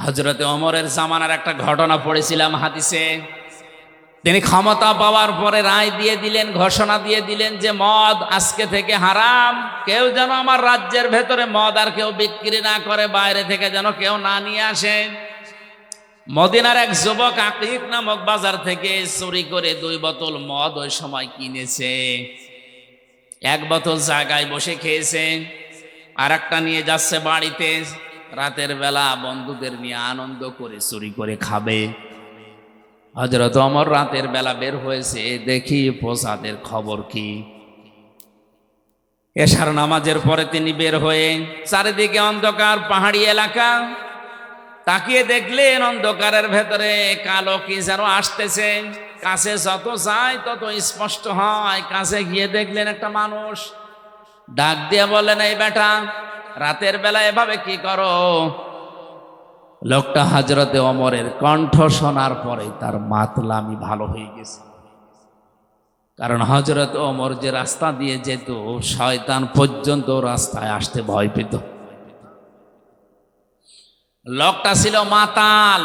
হযরতে ওমরের জামানার একটা ঘটনা পড়েছিলাম হাদিসে। তিনি ক্ষমতা পাওয়ার পরে রায় দিয়ে দিলেন, ঘোষণা দিয়ে দিলেন যে মদ আজকে থেকে হারাম। কেউ যেন আমার রাজ্যের ভেতরে মদ আর কেউ বিক্রি না করে, বাইরে থেকে যেন কেউ না নিয়ে আসে। মদিনার এক যুবক আকিক নামক বাজার থেকে চুরি করে 2 বোতল মদ ওই সময় কিনেছে। 1 বোতল জায়গায় বসে খেয়েছে, আর একটা নিয়ে যাচ্ছে বাড়িতে। রাতের বেলা বন্ধুদের নিয়ে আনন্দ করে চুরি করে খাবে। হযরত ওমর রাতের বেলা বের হয়েছে, দেখি প্রসাদের খবর কি। এশার নামাজের পরে তিনি বের হয়ে, চারিদিকে অন্ধকার, পাহাড়ি এলাকা। তাকিয়ে দেখলেন অন্ধকারের ভেতরে কালো কি যেন আসতেছে। কাছে যত যায় তত স্পষ্ট হয়। কাছে গিয়ে দেখলেন একটা মানুষ। ডাক দিয়ে বললেন, এই বেটা, রাতের বেলা এভাবে কি করো? লোকটা হযরতে ওমরের কণ্ঠ শোনার পরে তার মাতলামি ভালো হয়ে গেছে। কারণ হযরত ওমর যে রাস্তা দিয়ে যেত, শয়তান পর্যন্ত রাস্তায় আসতে ভয় পেত। লোকটা ছিল মাতাল।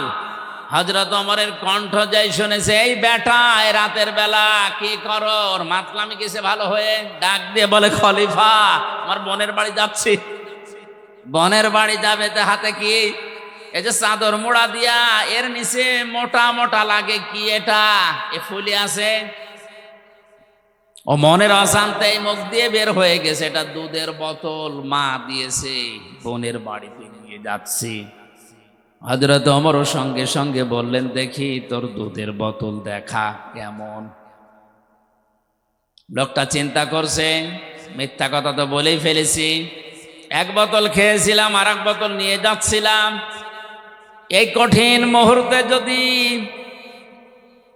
হযরত ওমরের কণ্ঠ যাই শুনেছে, এই বেটা, এই রাতের বেলা কি করো? ওর মাতলামি গেছে ভালো হয়ে। ডাক দিয়ে বলে, খলিফা, আমার বোনের বাড়ি যাচ্ছি। বোনের বাড়ি যাবে তো হাতে কি? এই যে চাদর মোড়া দিয়া, এর নিচে মোটা মোটা লাগে কি এটা? এ ফুলি আছে। ও মনের অশান্তি মুখ দিয়ে বের হয়ে গেছে, এটা দুধের বোতল মা দিয়েছে, বোনের বাড়িতে নিয়ে যাচ্ছি। হযরত ওমর সঙ্গে সঙ্গে বললেন, দেখি তোর দুধের বোতল দেখা কেমন। লোকটা চিন্তা করছে, মিথ্যা কথা তো বলেই ফেলেছি। 1 বোতল খেয়েছিলাম, আর 1 বোতল নিয়ে যাচ্ছিলাম। এই কঠিন মুহূর্তে যদি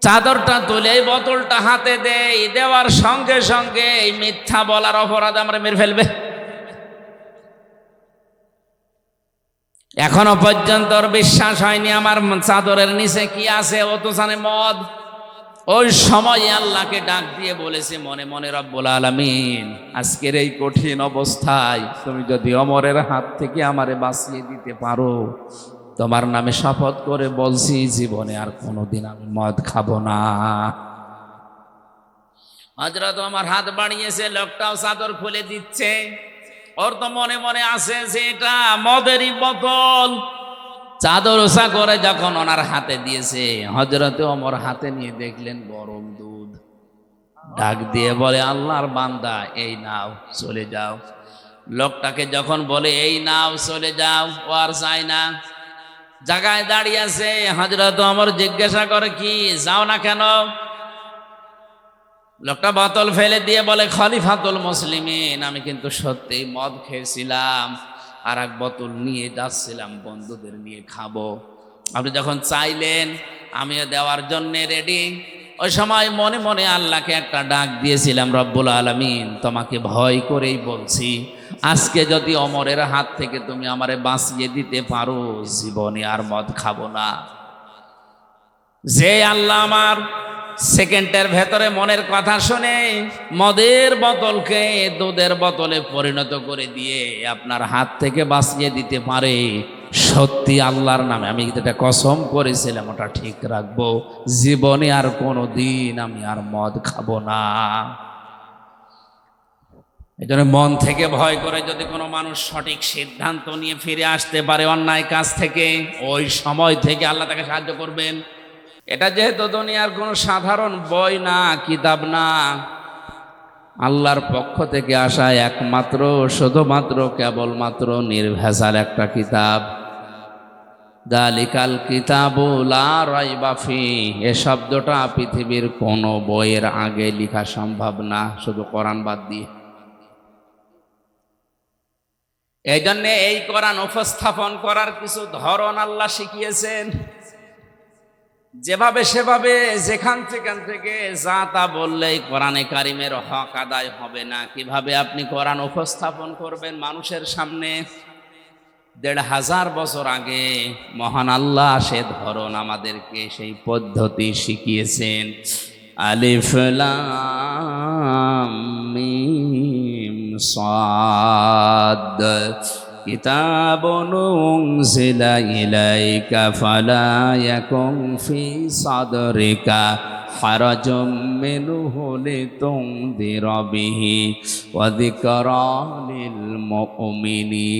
চাদরটা তুলে এই বোতলটা হাতে দেই, দেওয়ার সঙ্গে সঙ্গে এই মিথ্যা বলার অপরাধ আমরা মেরে ফেলবে। এখনো পর্যন্ত ওর বিশ্বাস হয়নি আমার চাদরের নিচে কি আছে, ও তো জানে মদ। ওই সময় আল্লাহকে ডাক দিয়ে বলেছে মনে মনে, রব্বুল আলামিন, আজকের এই কঠিন অবস্থায় তুমি যদি ওমরের হাত থেকে আমারে বাঁচিয়ে দিতে পারো, তোমার নামে শপথ করে বলছি, জীবনে আর কোনোদিন আমি মদ খাবো না। হযরত ওমর হাত বাড়িয়েছে, লোকটাও চাদর খুলে দিচ্ছে। ওর তো মনে মনে আছে যে এটা মদেরই বোতল। চাদর ওসা করে যখন ওনার হাতে দিয়েছে, হযরতে ওমর হাতে নিয়ে দেখলেন গরম দুধ। ডাক দিয়ে বলে, আল্লাহর বান্দা, এই নাও, চলে যাও। লোকটাকে যখন বলে এই নাও, চলে যাও, ও আর যায় না, জায়গায় দাঁড়িয়ে আছে। হযরত ওমর জিজ্ঞাসা করে, কি যাও না কেন? লোকটা বোতল ফেলে দিয়ে বলে, খলিফাতুল মুসলিমিন, আমি কিন্তু সত্যি মদ খেয়েছিলাম, আর 1 বোতল নিয়ে যাচ্ছিলাম বন্ধুদের নিয়ে খাবো। আপনি যখন চাইলেন আমিও দেওয়ার জন্য রেডি। ওই সময় মনে মনে আল্লাহকে একটা ডাক দিয়েছিলাম, রব্বুল আলামিন, তোমাকে ভয় করেই বলছি, আজকে যদি ওমরের হাত থেকে তুমি আমারে বাঁচিয়ে দিতে পারো, জীবনে আর মদ খাবো না। যে আল্লাহ আমার সেকেন্ডের ভেতরে মনের কথা শুনে মদের বোতলকে দুধের বোতলে পরিণত করে দিয়ে আপনার হাত থেকে বাঁচিয়ে দিতে পারে, সত্যি আল্লাহর নামে আমি যেটা কসম করেছিলাম ওটা ঠিক রাখবো, জীবনে আর কোনো দিন আমি আর মদ খাবো না। এই জন্য মন থেকে ভয় করে যদি কোনো মানুষ সঠিক সিদ্ধান্ত নিয়ে ফিরে আসতে পারে অন্যায় কাজ থেকে, ওই সময় থেকে আল্লাহ তাকে সাহায্য করবেন। এটা যেহেতু দুনিয়ার কোনো সাধারণ বই না, কিতাব না, আল্লাহর পক্ষ থেকে আসা একমাত্র, শুধুমাত্র, কেবলমাত্র নির্ভেজাল একটা কিতাব। যালিকাল কিতাবু লা রাইবা ফিহি, এ শব্দটা পৃথিবীর কোনো বইয়ের আগে লেখা সম্ভব না, শুধু কোরআন বাদ দিয়ে। এই জন্য এই কোরআন উপস্থাপন করার কিছু ধরন আল্লাহ শিখিয়েছেন। যেভাবে সেভাবে যেখান থেকে যা তা বললেই কোরআনে কারিমের হক আদায় হবে না। কিভাবে আপনি কোরআন উপস্থাপন করবেন মানুষের সামনে? ১৫০০ বছর আগে মহান আল্লাহ সে ধরন আমাদেরকে, সেই পদ্ধতি শিখিয়েছেন। আলিফ লাম মিম সাদ, কিতাবুন উনজিলা ইলাইকা ফালা ইয়াকুন ফি সাদরিকা হারাজুম মিনহু লিতুনদিরা বিহি ওয়া যিকরা লিল মুমিনিন।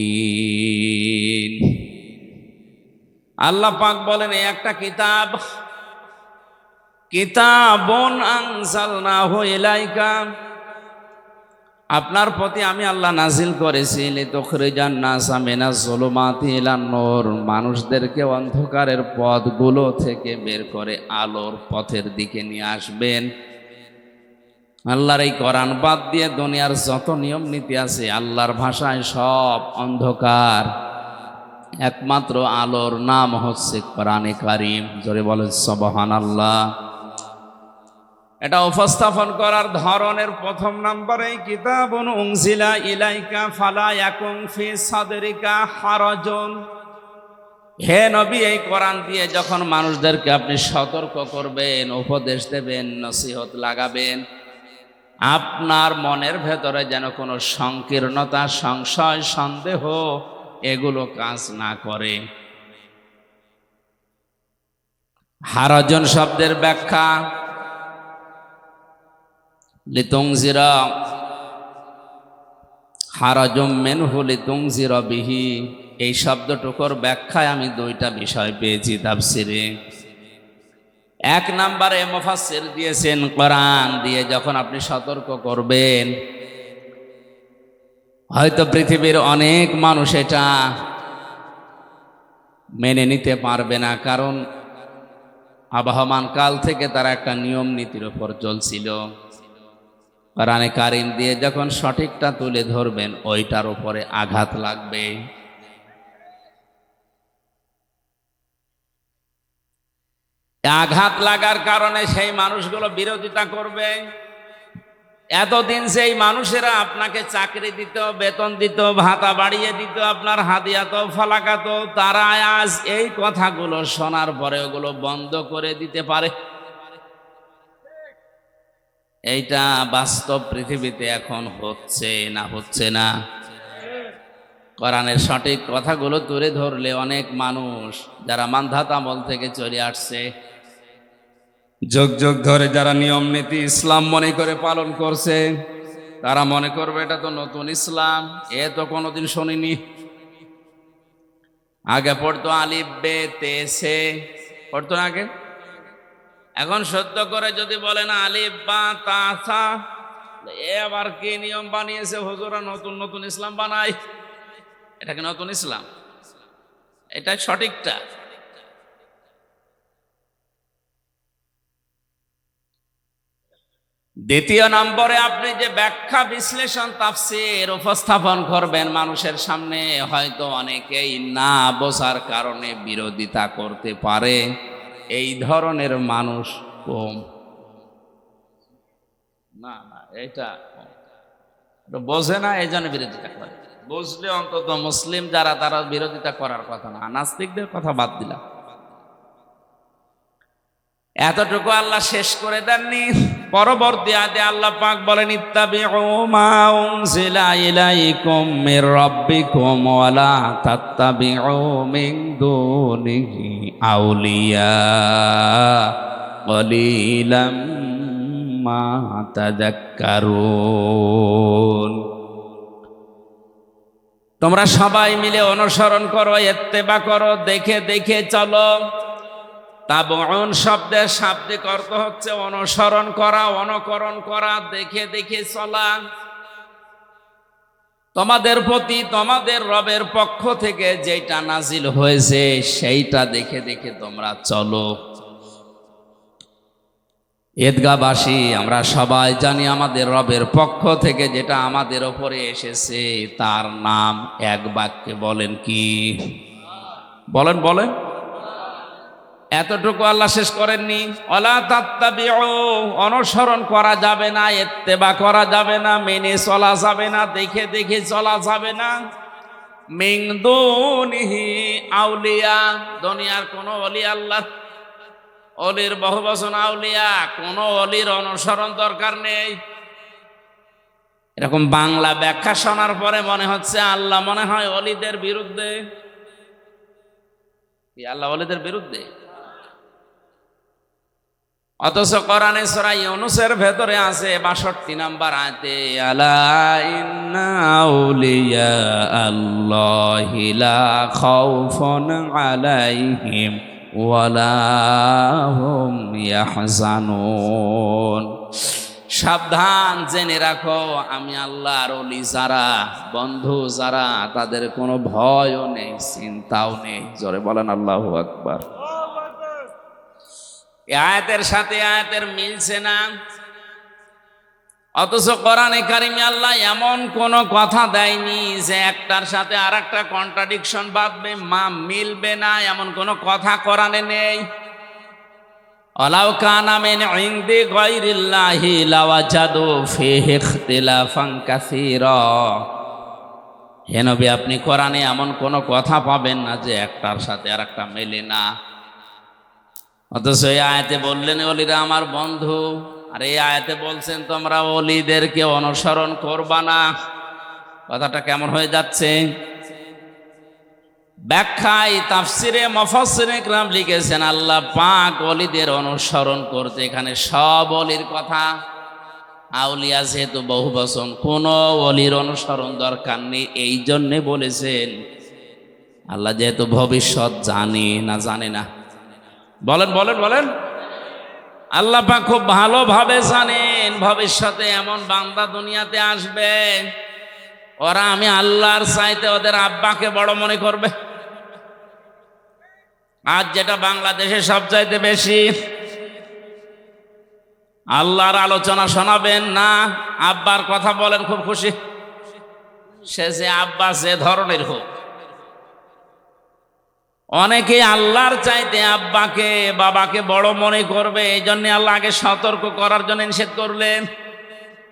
আল্লাহ পাক বলেন এই একটা কিতাব, কিতাবুন আনজালনাহু ইলাইকা, আপনার প্রতি আমি আল্লাহ নাজিল করেছি লিতুখরিজান নাসা মিনাজ যুলুমাতি ইলান নূর, মানুষদেরকে অন্ধকারের পথগুলো থেকে বের করে আলোর পথের দিকে নিয়ে আসবেন। আল্লাহর এই কোরআন বাদ দিয়ে দুনিয়ার যত নিয়ম নীতি আছে আল্লাহর ভাষায় সব অন্ধকার, একমাত্র আলোর নাম হচ্ছে কোরআনে কারীম। জোরে বলেন সুবহানাল্লাহ। এটা উপস্থাপন করার ধরনের প্রথম নম্বরে কিতাবুন উনজিলা ইলাইকা ফালা ইয়াকুন ফি সাদরিকা হারাজুন। হে নবী, এই কোরআন দিয়ে যখন মানুষদেরকে আপনি সতর্ক করবেন, উপদেশ দেবেন, নসিহত লাগাবেন, আপনার মনের ভেতরে যেন কোনো সংকীর্ণতা, সংশয়, সন্দেহ এগুলো কাজ না করে। হারাজুন শব্দের ব্যাখ্যা লিতুনজিরা, হারাজুম মিনহু লিতুনজিরা বিহি, এই শব্দটুকুর ব্যাখ্যায় আমি দুইটা বিষয় পেয়েছি তাফসিরে। এক নম্বরে মুফাসসির দিয়েছেন কোরআন দিয়ে যখন আপনি সতর্ক করবেন, হয়তো পৃথিবীর অনেক মানুষ এটা মেনে নিতে পারবে না, কারণ আবহমান কাল থেকে তারা একটা নিয়ম নীতির উপর চলছিল। কোরআনে কারীম দিয়ে যখন সঠিকটা তুলে ধরবেন ওইটার উপরে আঘাত লাগবে। আঘাত লাগার কারণে সেই মানুষগুলো বিরোধিতা করবে। এতদিন সেই মানুষেরা আপনাকে চাকরি দিত, বেতন দিত, ভাতা বাড়িয়ে দিত, আপনার হাদিয়াত ফালাকাত, তারা আজ এই কথাগুলো শোনার পরে ওগুলো বন্ধ করে দিতে পারে। এইটা বাস্তব পৃথিবীতে এখন হচ্ছে না, হচ্ছে না? কোরআনের সঠিক কথাগুলো তুলে ধরলে অনেক মানুষ যারা মানধাত আমল থেকে চলে আসছে, যুগ যুগ ধরে যারা নিয়ম নীতি ইসলাম মনে করে পালন করছে, তারা মনে করবে এটা তো নতুন ইসলাম, এ তো কোনোদিন শুনিনি। আগে পড়তো আলিফ বে তে সে, পড়তো না আগে। এখন সত্য করে যদি বলে না আলিফ বা তা সা, এ আবার কি নিয়ম বানিয়েছে হুজুরা, নতুন নতুন ইসলাম বানায়, এটা কি নতুন ইসলাম? এটা সঠিকটা। দ্বিতীয় নম্বরে আপনি যে ব্যাখ্যা, বিশ্লেষণ, তাফসীর উপস্থাপন করবেন মানুষের সামনে, হয়তো অনেকেই না বোঝার কারণে বিরোধিতা করতে পারে। এই ধরনের মানুষ কম। না না, এটা বোঝে না, এই জন্য বিরোধিতা করে। বুঝলে অন্তত মুসলিম যারা, তারা বিরোধিতা করার কথা না। নাস্তিকদের কথা বাদ দিলাম। এতটুকু আল্লাহ শেষ করে দেননি। পরবর্তী আয়াতে আল্লাহ পাক বলেন ইত্তাবিউ মা উনজিলা ইলাইকুম মির রাব্বিকুম ওয়া লা তাত্তাবিউ মিন দুনিহি আউলিয়া কলিলাম মা তাযাক্কারুন। তোমরা সবাই মিলে অনুসরণ করো, ইত্তেবা করো, দেখে দেখে চলো। তাবউন শব্দের শাব্দিক অর্থ হচ্ছে অনুসরণ করা, অনুকরণ করা, দেখে দেখে চলা। তোমাদের প্রতি তোমাদের রবের পক্ষ থেকে যেটা নাজিল হয়েছে সেইটা দেখে দেখে তোমরা চলো। ঈদগাহবাসী আমরা সবাই জানি আমাদের রবের পক্ষ থেকে যেটা আমাদের ওপরে এসেছে তার নাম এক বাক্যে বলেন কি? বলেন বলেন। এতটুকু আল্লাহ শেষ করেননি। ওয়ালা তাত্তাবিউ, অনুসরণ করা যাবে না, ইত্তেবা করা যাবে না, মেনে চলা যাবে না, দেখে দেখে চলা যাবে না। মিন দুনিহি আউলিয়া, দুনিয়ার কোন ওলি, আল্লাহ অলির বহু বচন আউলিয়া, কোন অলির অনুসরণ দরকার নেই। এরকম বাংলা ব্যাখ্যা শোনার পরে মনে হচ্ছে আল্লাহ মনে হয় ওলিদের বিরুদ্ধে। আল্লাহ ওলিদের বিরুদ্ধে, অথচ কোরআনে সূরা ইউনূসের ভেতরে আছে ৬২ নম্বর আয়াতে, আলা ইন্না আউলিয়া আল্লাহি লা খাউফুন আলাইহিম ওয়ালা হুম ইয়াহজানুন। সাবধান, জেনে রাখো আমি আল্লাহর ওলি যারা, বন্ধু যারা, তাদের কোনো ভয়ও নেই, চিন্তাও নেই। জোরে বলেন আল্লাহু আকবার। আয়াতের সাথে আয়াতের মিলছে না, অথচ কোরআনে কারিমে আল্লাহ এমন কোন কথা দেয়নি যে একটার সাথে আর একটা কন্ট্রাডিকশন বাঁধবে, মিলবে না, এমন কোন কথা কোরআনে নেই। ওয়ালাউ কানা মিন ইনদি গায়রিল্লাহি লাওয়াজাদু ফীহি ইখতিলাফান কাসীরা। হে নবী, আপনি কোরআনে এমন কোন কথা পাবেন না যে একটার সাথে আর একটা মেলে না। অথচ এই আয়াতে বললেন ওলিরা আমার বন্ধু, আর এই আয়াতে বলছেন তোমরা ওলিদেরকে অনুসরণ করবা না। কথাটা কেমন হয়ে যাচ্ছে? ব্যাখ্যায় তাফসিরে মুফাসসিরে কিরাম লিখেছেন আল্লাহ পাক ওলিদের অনুসরণ করতে এখানে সব ওলির কথা। আউলিয়া যেহেতু বহু বচন, কোন ওলির অনুসরণ দরকার নেই, এই জন্যে বলেছেন আল্লাহ যেহেতু ভবিষ্যৎ জানে না, জানে না। বলেন বলেন বলেন, আল্লাহ পাক খুব ভালোভাবে জানেন ভবিষ্যতে এমন বান্দা দুনিয়াতে আসবে, ওরা আমি আল্লাহর চাইতে ওদের আব্বাকে বড় মনে করবে। আজ যেটা বাংলাদেশে সবচাইতে বেশি, আল্লাহর আলোচনা শোনাবেন না, আব্বার কথা বলেন খুব খুশি, সে যে আব্বা যে ধরনের হোক। অনেকে আল্লাহর চাইতে আব্বাকে বাবাকে বড় মনে করবে, এই জন্য আল্লাহ আগে সতর্ক করার জন্য নিষেধ করলেন।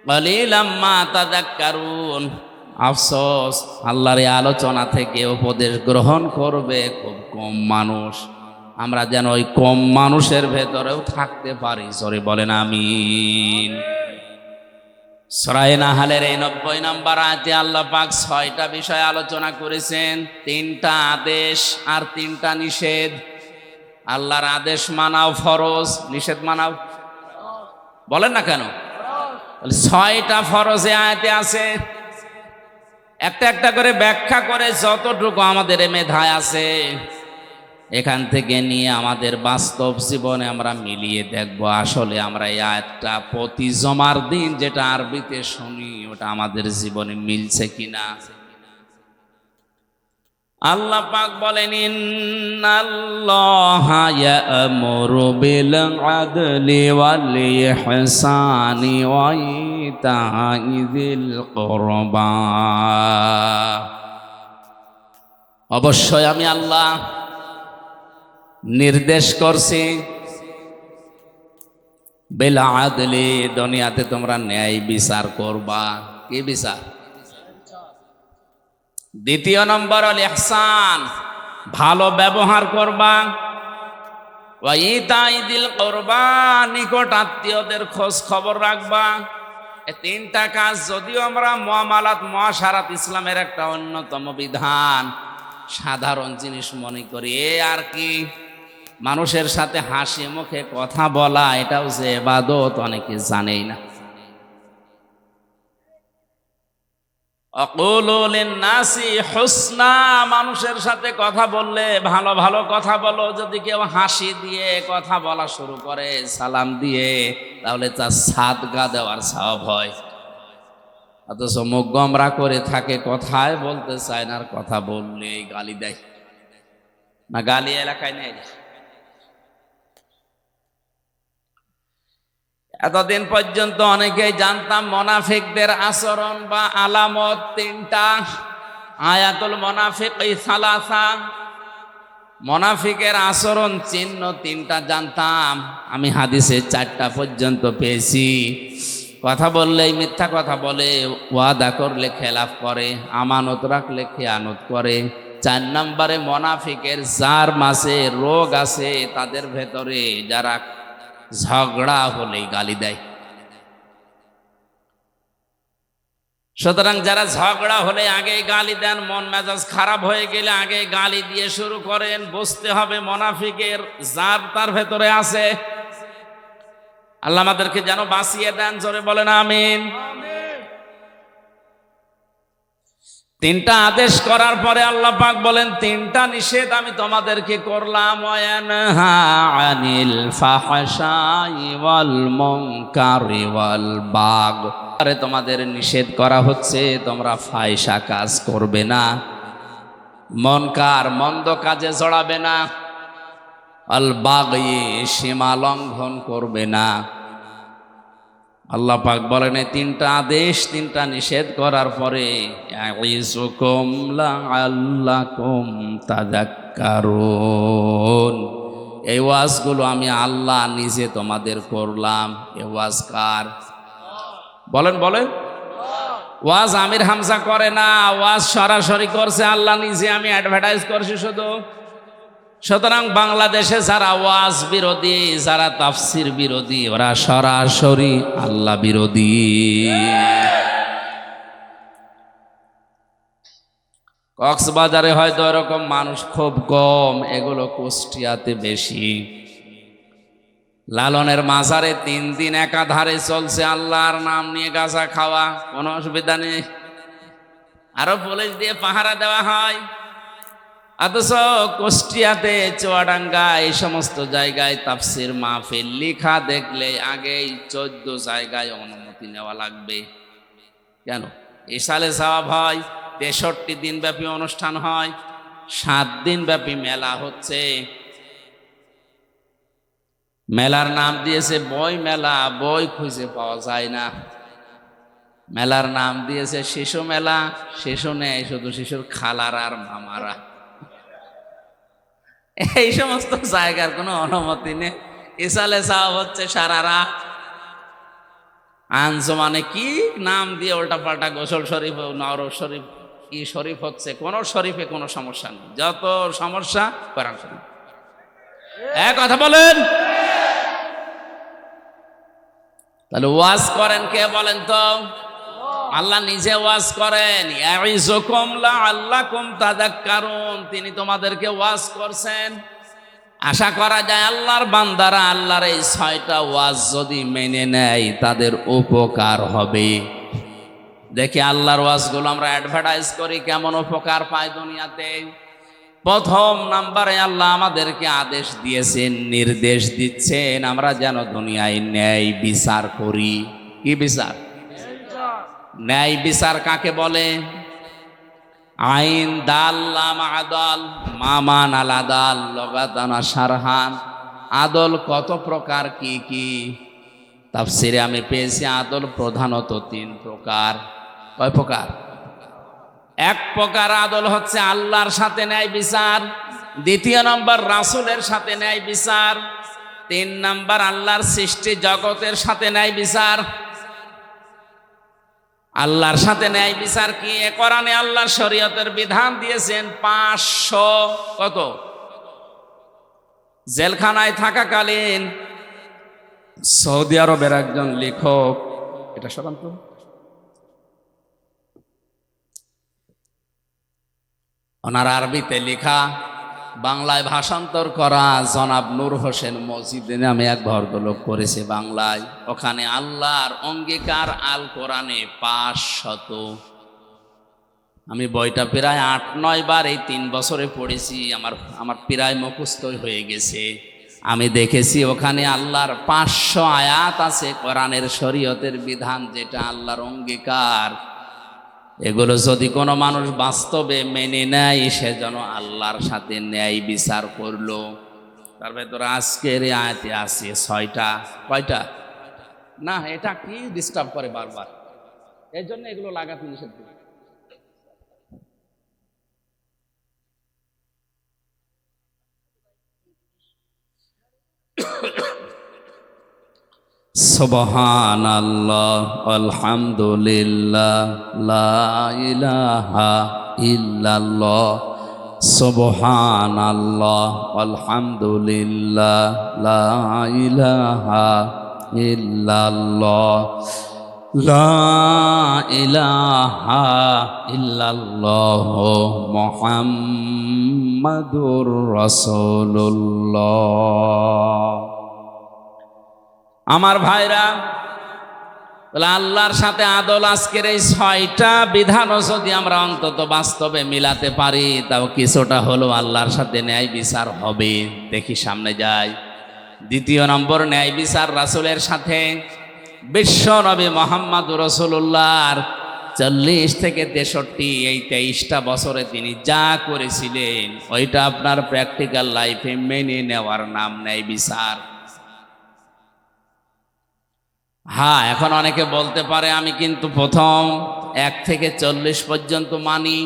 কালিলাম মা তাযাক্কারুন। আফসোস, আল্লাহর এই আলোচনা থেকে উপদেশ গ্রহণ করবে খুব কম মানুষ। আমরা যেন ওই কম মানুষের ভেতরেও থাকতে পারি। জোরে বলেন আমিন। সূরা নাহলের ৯০ নম্বর আয়াতে আল্লাহ পাক ৬টা বিষয় আলোচনা করেছেন, ৩টা আদেশ আর ৩টা নিষেধ। আল্লাহর আদেশ মানাও ফরজ, নিষেধ মানাও, বলেন না কেন? ৬টা ফরজে আয়াতে আছে। একটা একটা করে ব্যাখ্যা করে যতটুকু আমাদের মেধায় আছে এখান থেকে নিয়ে আমাদের বাস্তব জীবনে আমরা মিলিয়ে দেখব আসলে আমরা এই আয়াতটা প্রতি জমার দিন যেটা আরবিতে শুনি ওটা আমাদের জীবনে মিলছে কিনা। আল্লাহ পাক বলেন, ইন্নাল্লাহা ইয়া'মুরু বিল আদলি ওয়াল ইহসানি ওয়া ইতাইযিল কুরবা। অবশ্যই আমি আল্লাহ নির্দেশ করছি বিল আদলি, দুনিয়াতে তোমরা ন্যায় বিচার করবা। কি বিচার? দ্বিতীয় নম্বর হল ইহসান, ভালো ব্যবহার করবা। ওয়া ইতাইযিল কুরবা, নিকট আত্মীয়দের খোঁজ খবর রাখবা। এই ৩টা কাজ যদিও আমরা মুআমালাত মুআশারাত ইসলামের একটা অন্যতম বিধান, সাধারণ জিনিস মনে করি, আর কি মানুষের সাথে হাসি মুখে কথা বলা এটাও যে ইবাদত অনেকে জানেই না। আকুলু লিন-নাসি হুসনা, মানুষের সাথে কথা বললে ভালো ভালো কথা বলো। যদি কেউ হাসি দিয়ে কথা বলা শুরু করে, সালাম দিয়ে, তাহলে তার সাদকা দেওয়ার সওয়াব হয়। অথচ মুখ গোমরা করে থাকে, কথায় বলতে চায় না, আর কথা বললে গালি দেয় না। গালি এলাকায় নেই। এতদিন পর্যন্ত অনেকেই জানতাম মুনাফিকদের আচরণ বা আলামত ৩টা। আয়াতুল মুনাফিক সালাসা, মুনাফিকের আচরণ চিহ্ন ৩টা জানতাম, আমি হাদিসে 4টা পর্যন্ত পেয়েছি। কথা বললেই মিথ্যা কথা বলে, ওয়াদা করলে খেলাফ করে, আমানত রাখলে খেয়ানত করে। ৪ নম্বরে মুনাফিকের যার মাঝে রোগ আছে, তাদের ভেতরে যারা ঝগড়া হলেই গালি দেয়। সুতরাং যারা ঝগড়া হলে আগে গালি দেন, মন মেজাজ খারাপ হয়ে গেলে আগে গালি দিয়ে শুরু করেন, বুঝতে হবে মুনাফিকের জার তার ভেতরে আছে। আল্লাহ আমাদেরকে যেন বাঁচিয়ে দেন, জোরে বলেন আমিন। তিনটা আদেশ করার পরে আল্লাহ পাক বলেন তিনটা নিষেধ আমি তোমাদেরকে করলাম। ওয়ায়ানহা আনিল ফাহশাই ওয়াল মুনকারি ওয়াল বাগ। আরে তোমাদের নিষেধ করা হচ্ছে তোমরা ফাহিশা কাজ করবে না, মুনকার মন্দ কাজে জড়াবে না, আল বাগই সীমা লঙ্ঘন করবে না। আল্লাহ পাক বলেন এই তিনটা আদেশ তিনটা নিষেধ করার পরে ইয়াইযুকুম লাআল্লাকুম তাযাক্কারুন, এই ওয়াজগুলো আমি আল্লাহ নিজে তোমাদের করলাম। এই ওয়াজ কার? বলেন বলেন। ওয়াজ আমির হামজা করে না, ওয়াজ সরাসরি করছে আল্লাহ নিজে, আমি অ্যাডভার্টাইজ করছি শুধু। সুতরাং বাংলাদেশে যারা ওয়াজ বিরোধী, যারা তাফসির বিরোধী, ওরা সরাসরি আল্লাহ বিরোধী। কক্সবাজারে হয়তো এরকম মানুষ খুব কম, এগুলো কুষ্টিয়াতে বেশি। লালনের মাজারে 3 দিন একাধারে চলছে আল্লাহর নাম নিয়ে গাঁজা খাওয়া, কোনো অসুবিধা নেই, আরো পুলিশ দিয়ে পাহারা দেওয়া হয়। অথচ কুষ্টিয়াতে, চুয়াডাঙ্গা, এই সমস্ত জায়গায় তাফসির মাহফিল লেখা দেখলে আগেই 14 জায়গায় অনুমতি নেওয়া লাগবে। কেন? ইসালে সওয়াব হয়, 63 দিন ব্যাপী অনুষ্ঠান হয়, 7 দিন ব্যাপী মেলা হচ্ছে। মেলার নাম দিয়েছে বই মেলা, বই খুঁজে পাওয়া যায় না। মেলার নাম দিয়েছে শিশু মেলা, শিশু নেই, শুধু শিশুর খালারা আর মামারা। এই সমস্ত জায়গার কোনো অনুমতি নেই। ইসালে সওয়াব হচ্ছে সারা রাত। আঞ্জুমানে কি নাম দিয়ে উল্টা পাল্টা, গোসল শরীফ, নওর শরীফ, কি শরীফ হচ্ছে, কোন শরীফে কোনো সমস্যা নেই, যত সমস্যা কোরআন শরীফ। এক কথা বলেন। তাহলে ওয়াজ করেন কে বলেন তো? আল্লাহ নিজে ওয়াজ করেন। ইয়াইযুকুম লাআল্লাকুম তাযাক্কারুন, তিনি তোমাদেরকে ওয়াজ করছেন। আশা করা যায় আল্লাহর বান্দারা আল্লাহর এই 6টা ওয়াজ যদি মেনে নেয় তাদের উপকার হবে। দেখি আল্লাহর ওয়াজগুলো আমরা অ্যাডভার্টাইজ করি, কেমন উপকার পায় দুনিয়াতে। প্রথম নাম্বারে আল্লাহ আমাদেরকে আদেশ দিয়েছেন, নির্দেশ দিচ্ছেন আমরা যেন দুনিয়ায় ন্যায় বিচার করি। কি বিচার? ন্যায় বিচার কাকে বলে? আইন দাল্লাম আদাল মামান আল আদাল লগাতানা সারহান। আদল কত প্রকার, কি কি? তাফসিরে আমি পেয়েছি আদল প্রধানত 3 প্রকার। কয় প্রকার? 1 প্রকার আদল হচ্ছে আল্লাহর সাথে ন্যায় বিচার, 2 নম্বর রাসূলের সাথে ন্যায় বিচার, 3 নম্বর আল্লাহর সৃষ্টি জগতের সাথে ন্যায় বিচার। আল্লাহর সাথে ন্যায় বিচার কি? কোরআনে আল্লাহর শরীয়তের বিধান দিয়েছেন 500 কত? জেলখানায় থাকাকালীন সৌদি আরবের একজন লেখক, এটা শোনান তো, ওনার আরবিতে লেখা, বাংলায় ভাষান্তর করা জনাব নূর হোসেন মসজিদে নামে এক ভদ্রলোক করেছে বাংলায়। ওখানে আল্লাহর অঙ্গীকার আল কোরআনে 500। আমি বইটা প্রায় 8-9 বার এই 3 বছরে পড়েছি, আমার প্রায় মুখস্থ হয়ে গেছে। আমি দেখেছি ওখানে আল্লাহর 500 আয়াত আছে কোরআনের শরীয়তের বিধান, যেটা আল্লাহর অঙ্গীকার। এগুলো যদি কোনো মানুষ বাস্তবে মেনে নেয়, সে যেন আল্লাহর সাথে ন্যায় বিচার করলো। তার ভেতরে আজকের আয়াতে আছে 6টা। কয়টা? না, এটা কি ডিস্টার্ব করে বারবার, এই জন্য এগুলো লাগাতে নিষেধ করি। সুবহানাল্লাহ আলহামদুলিল্লাহ লা ইলাহা ইল্লাল্লাহ, সুবহানাল্লাহ আলহামদুলিল্লাহ লা ইলাহা ইল্লাল্লাহ, লা ইলাহা ইল্লাল্লাহ মুহাম্মাদুর রাসূলুল্লাহ। আমার ভাইরা, আল্লাহর সাথে আদল আজকের এই 6টা বিধানও যদি আমরা অন্তত বাস্তবে মিলাতে পারি, তাও কিছুটা হলো আল্লাহর সাথে ন্যায় বিচার হবে। দেখি সামনে যাই। 2 নম্বর, ন্যায় বিচার রাসূলের সাথে। বিশ্ব নবী মুহাম্মদুর রাসূলুল্লাহর 40 থেকে 63 এই 23টা বছরে তিনি যা করেছিলেন, ওইটা আপনার প্র্যাকটিক্যাল লাইফে মেনে নেওয়ার নাম ন্যায় বিচার। হ্যাঁ, এখন অনেকে বলতে পারে আমি কিন্তু প্রথম 1 থেকে 40 পর্যন্ত মানি।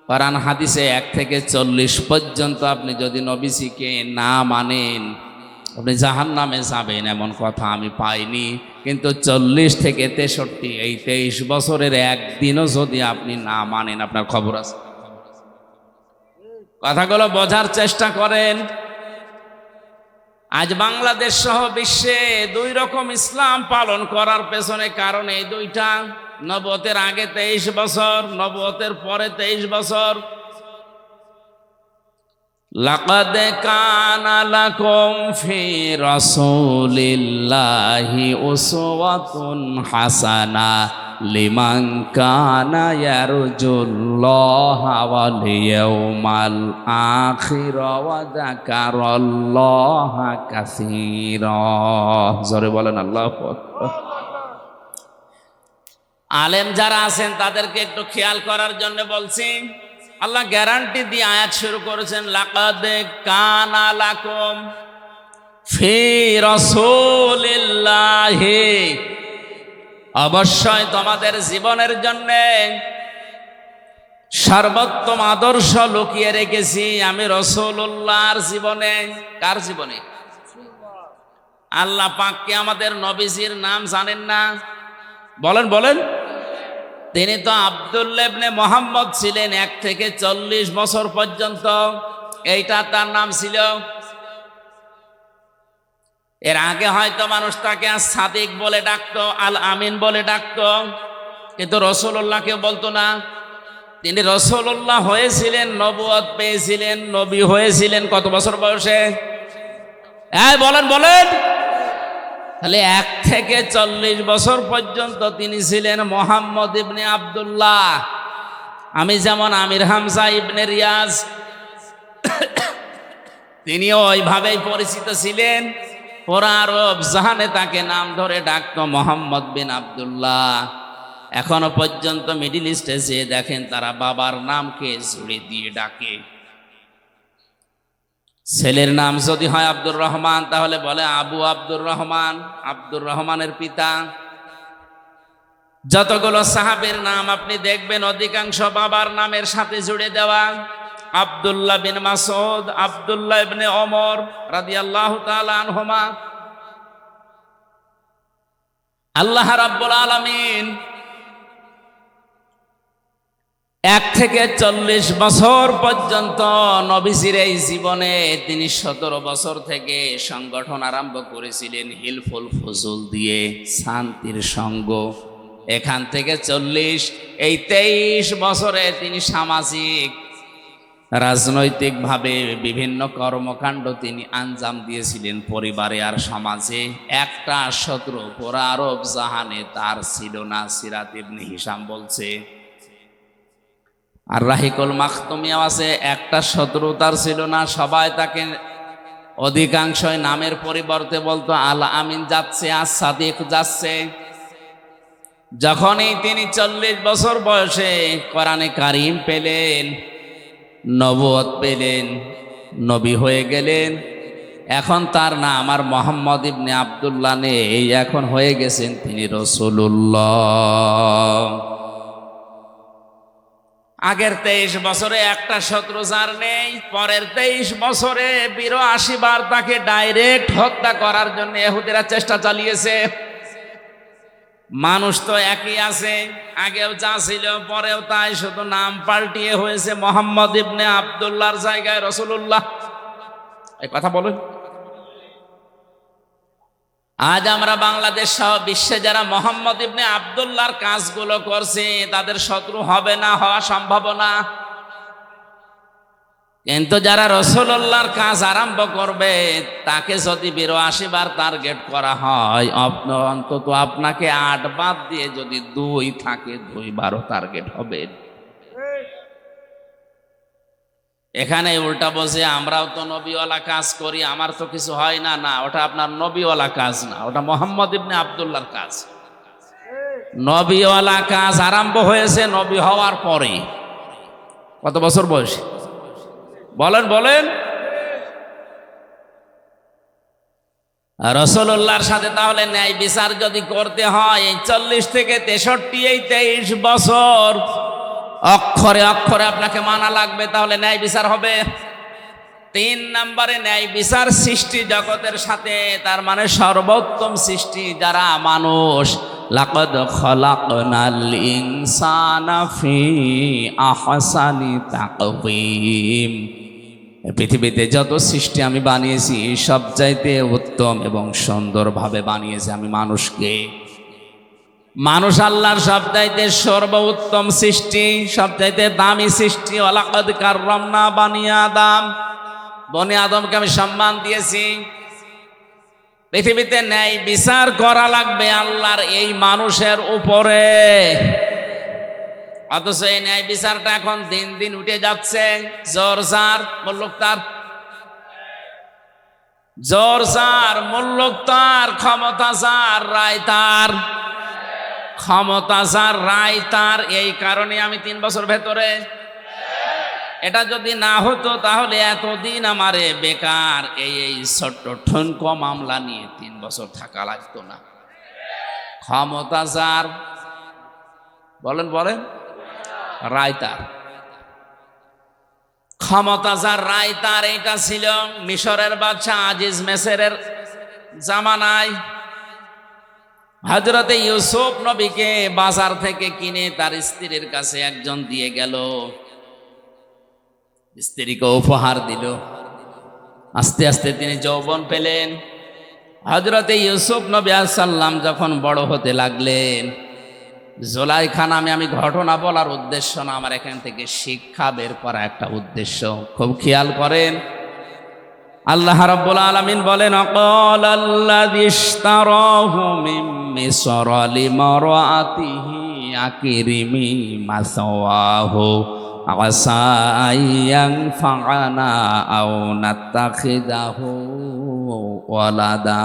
কোরআন হাদিসে 1 থেকে 40 পর্যন্ত আপনি যদি নবীজিকে না মানেন, আপনি জাহান্নামে যাবেন, এমন কথা আমি পাইনি। কিন্তু 40 থেকে 63 এই 23 বছরের একদিনও যদি আপনি না মানেন, আপনার খবর আছে। কথাগুলো বোঝার চেষ্টা করেন। আজ বাংলাদেশ সহ বিশ্বে 2 রকম ইসলাম পালন করার পেছনে কারণ এই 2টা। নবুয়তের আগে 23 বছর, নবুয়তের পরে 23 বছর। লাকাদ কানা লাকুম ফি রাসূলিল্লাহি উসওয়াতুন হাসানা লিমান কানা ইয়ারজুল্লাহা ওয়াল ইয়াউমাল আখির ওয়া যাকারাল্লাহা কাসীরা। জোরে বলেন আল্লাহু আকবার। আলেম যারা আছেন তাদেরকে একটু খেয়াল করার জন্য বলছি। আল্লাহ গ্যারান্টি দিয়ে আয়াত শুরু করেছেন, লাকাদ কানা লাকুম ফি রাসূলিল্লাহি, অবশ্যই তোমাদের জীবনের জন্য সর্বোত্তম আদর্শ লুকিয়ে রেখেছি আমি রাসূলুল্লাহর জীবনে। কার জীবনে? আল্লাহ পাককে আমাদের নবীজির নাম জানেন না? বলেন বলেন। তিনি তো আব্দুল্লাহ ইবনে মুহাম্মদ ছিলেন 1 থেকে 40 বছর পর্যন্ত, এইটা তার নাম ছিল। এর আগে হয়তো মানুষ তাকে সাদিক বলে ডাকতো, আল আমিন বলে ডাকতো, কিন্তু রাসূলুল্লাহ কেউ বলতো না। তিনি রাসূলুল্লাহ হয়েছিলেন, নবুয়ত পেয়েছিলেন, নবী হয়েছিলেন কত বছর বয়সে? বলেন বলেন। তাহলে 1 থেকে 40 বছর পর্যন্ত তিনি ছিলেন মুহাম্মদ ইবনে আব্দুল্লাহ। আমি যেমন আমির হামজা ইবনে রিয়াজ, তিনিও ওইভাবেই পরিচিত ছিলেন। পুরা আরব জাহানে তাকে নাম ধরে ডাকতো মুহাম্মদ বিন আব্দুল্লাহ। এখনো পর্যন্ত মিডল ইস্টে যে দেখেন, তারা বাবার নামকে জুড়ে দিয়ে ডাকে। ছেলের নাম যদি হয় আব্দুর রহমান, তাহলে বলে আবু আব্দুর রহমান, আব্দুর রহমানের পিতা। যতগুলো সাহাবীর নাম আপনি দেখবেন, অধিকাংশ বাবার নামের সাথে জুড়ে দেওয়া। আব্দুল্লাহ বিন মাসউদ, আব্দুল্লাহ ইবনে ওমর রাদিয়াল্লাহু তাআলা আনহুমা। আল্লাহ রাব্বুল আলামিন 1 থেকে 40 বছর পর্যন্ত নবীজির এই জীবনে তিনি 17 বছর থেকে সংগঠন আরম্ভ করেছিলেন হিলফুল ফুজুল দিয়ে, শান্তির সঙ্গ। এখান থেকে 40 এই 23 বছরে তিনি সামাজিক রাজনৈতিকভাবে বিভিন্ন কর্মকাণ্ড তিনি আঞ্জাম দিয়েছিলেন পরিবারে আর সমাজে। একটা শত্রু পুরা আরব জাহানে তার ছিল না। সিরাত ইবনে হিশাম বলছে, আর রাহিকুল মাখতুমিয়াও আছে, একটা শত্রু তার ছিল না। সবাই তাকে অধিকাংশই নামের পরিবর্তে বলতো আল আমিন যাচ্ছে, আর সাদিক যাচ্ছে। যখনই তিনি 40 বছর বয়সে কোরআনে কারিম পেলেন, নবুয়ত পেলেন, নবী হয়ে গেলেন, এখন তার নাম আর মুহাম্মদ ইবনে আব্দুল্লাহ নেই, এখন হয়ে গেছেন তিনি রাসূলুল্লাহ। আগের 23 বছরে একটা শত্রু যার নেই, পরের 23 বছরে 82 বার তাকে ডাইরেক্ট হত্যা করার জন্য ইহুদিরা চেষ্টা চালিয়েছে। মানুষ তো একই আছে, আগেও যা ছিল পরেও তাই, শুধু নাম পাল্টিয়ে হয়েছে মুহাম্মদ ইবনে আব্দুল্লাহর জায়গায় রাসূলুল্লাহ। এই কথা বলেন। আজ আমরা বাংলাদেশ সহ বিশ্বে যারা মোহাম্মদ ইবনে আব্দুল্লাহর কাজগুলো করছে তাদের শত্রু হবে না, হওয়া সম্ভাবনা। কিন্তু যারা রাসূলুল্লাহর কাজ আরম্ভ করবে তাকে যদি ৮২ বার টার্গেট করা হয়, অন্তত আপনাকে ৮ বাদ দিয়ে যদি ২ থাকে ২ বারও টার্গেট হবে। এখানে উল্টা বসে আমরাও তো নবীওয়ালা কাজ করি, আমার তো কিছু হয় না। না, ওটা আপনার নবীওয়ালা কাজ না, ওটা মোহাম্মদ ইবনে আব্দুল্লাহর কাজ। নবীওয়ালা কাজ আরম্ভ হয়েছে নবী হওয়ার পরে। কত বছর বয়স বলেন বলেন? রাসূলুল্লাহর সাথে তাহলে ন্যায় বিচার যদি করতে হয়, এই ৪০ থেকে ৬৩, এই ২৩ বছর অক্ষরে অক্ষরে আপনাকে মানা লাগবে, তাহলে ন্যায় বিচার হবে। ৩ নম্বরে ন্যায় বিচার সৃষ্টি জগতের সাথে, তার মানে সর্বোত্তম সৃষ্টি যারা মানুষ। লাকাদ খালাকনাল ইনসানা ফি আহসানি তাকওয়িম। পৃথিবীতে যত সৃষ্টি আমি বানিয়েছি সবচাইতে উত্তম এবং সুন্দরভাবে বানিয়েছি আমি মানুষকে। মানুষ আল্লাহর সবচাইতে সর্বোত্তম সৃষ্টি, সবচাইতে দামি সৃষ্টি। ওয়ালাকাদ কাররামনা বানি আদম, বনি আদমকে আমি সম্মান দিয়েছি। পৃথিবীতে ন্যায় বিচার করা লাগবে আল্লাহর এই মানুষের উপরে। অথচ এই ন্যায় বিচারটা এখন দিন দিন উঠে যাচ্ছে। জোর জার মুল্লুক তার, জোর জার মুল্লুক তার, ক্ষমতা যার রায় তার, ক্ষমতা যার রায় তার। এই কারণে আমি ৩ বছর ভেতরে, এটা যদি না হতো তাহলে এতদিন আমারে বেকার এই ছোট্ট ঠুনকো মামলা নিয়ে ৩ বছর থাকা লাগতো না। ক্ষমতা যার, বলেন বলেন, রায় তার, ক্ষমতা যার রায় তার। এটা ছিল মিশরের বাদশা আজিজ মেসরের জামানায়। হযরতে ইউসুফ নবীকে বাজার থেকে কিনে তার স্ত্রীর কাছে একজন দিয়ে গেল, স্ত্রীকে উপহার দিল। আস্তে আস্তে তিনি যৌবন পেলেন। হযরতে ইউসুফ নবী আলাইহিস সালাম যখন বড় হতে লাগলেন, জুলাইখা নামে, আমি ঘটনা বলার উদ্দেশ্য না, আমার এখান থেকে শিক্ষা বের করা একটা উদ্দেশ্য। খুব খেয়াল করেন। আল্লাহ রাব্বুল আলামিন বলেন, আকালাল্লাযী ইশতারাহু মিন মিসর লিমারআতিহি আকরিমি মাসাওয়াহু আসা আইয়ানফা'না আও নাত্তাখিযাহু ওয়ালাদা।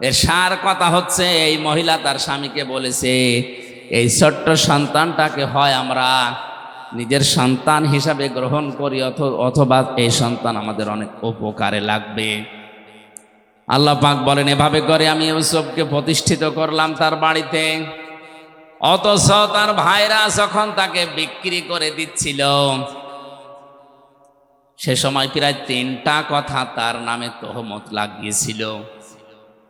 এর সার কথা হচ্ছে, এই মহিলা তার স্বামীকে বলেছে, এই ছোট্ট সন্তানটাকে হয় আমরা নিজের সন্তান হিসাবে গ্রহণ করি, অথবা এই সন্তান আমাদের অনেক উপকারে লাগবে। আল্লাহ পাক বলেন, এভাবে করে আমি ইউসুফকে প্রতিষ্ঠিত করলাম তার বাড়িতে। অথচ তার ভাইরা যখন তাকে বিক্রি করে দিচ্ছিল, সে সময় প্রায় ৩টা কথা তার নামে তহমত লাগিয়েছিল।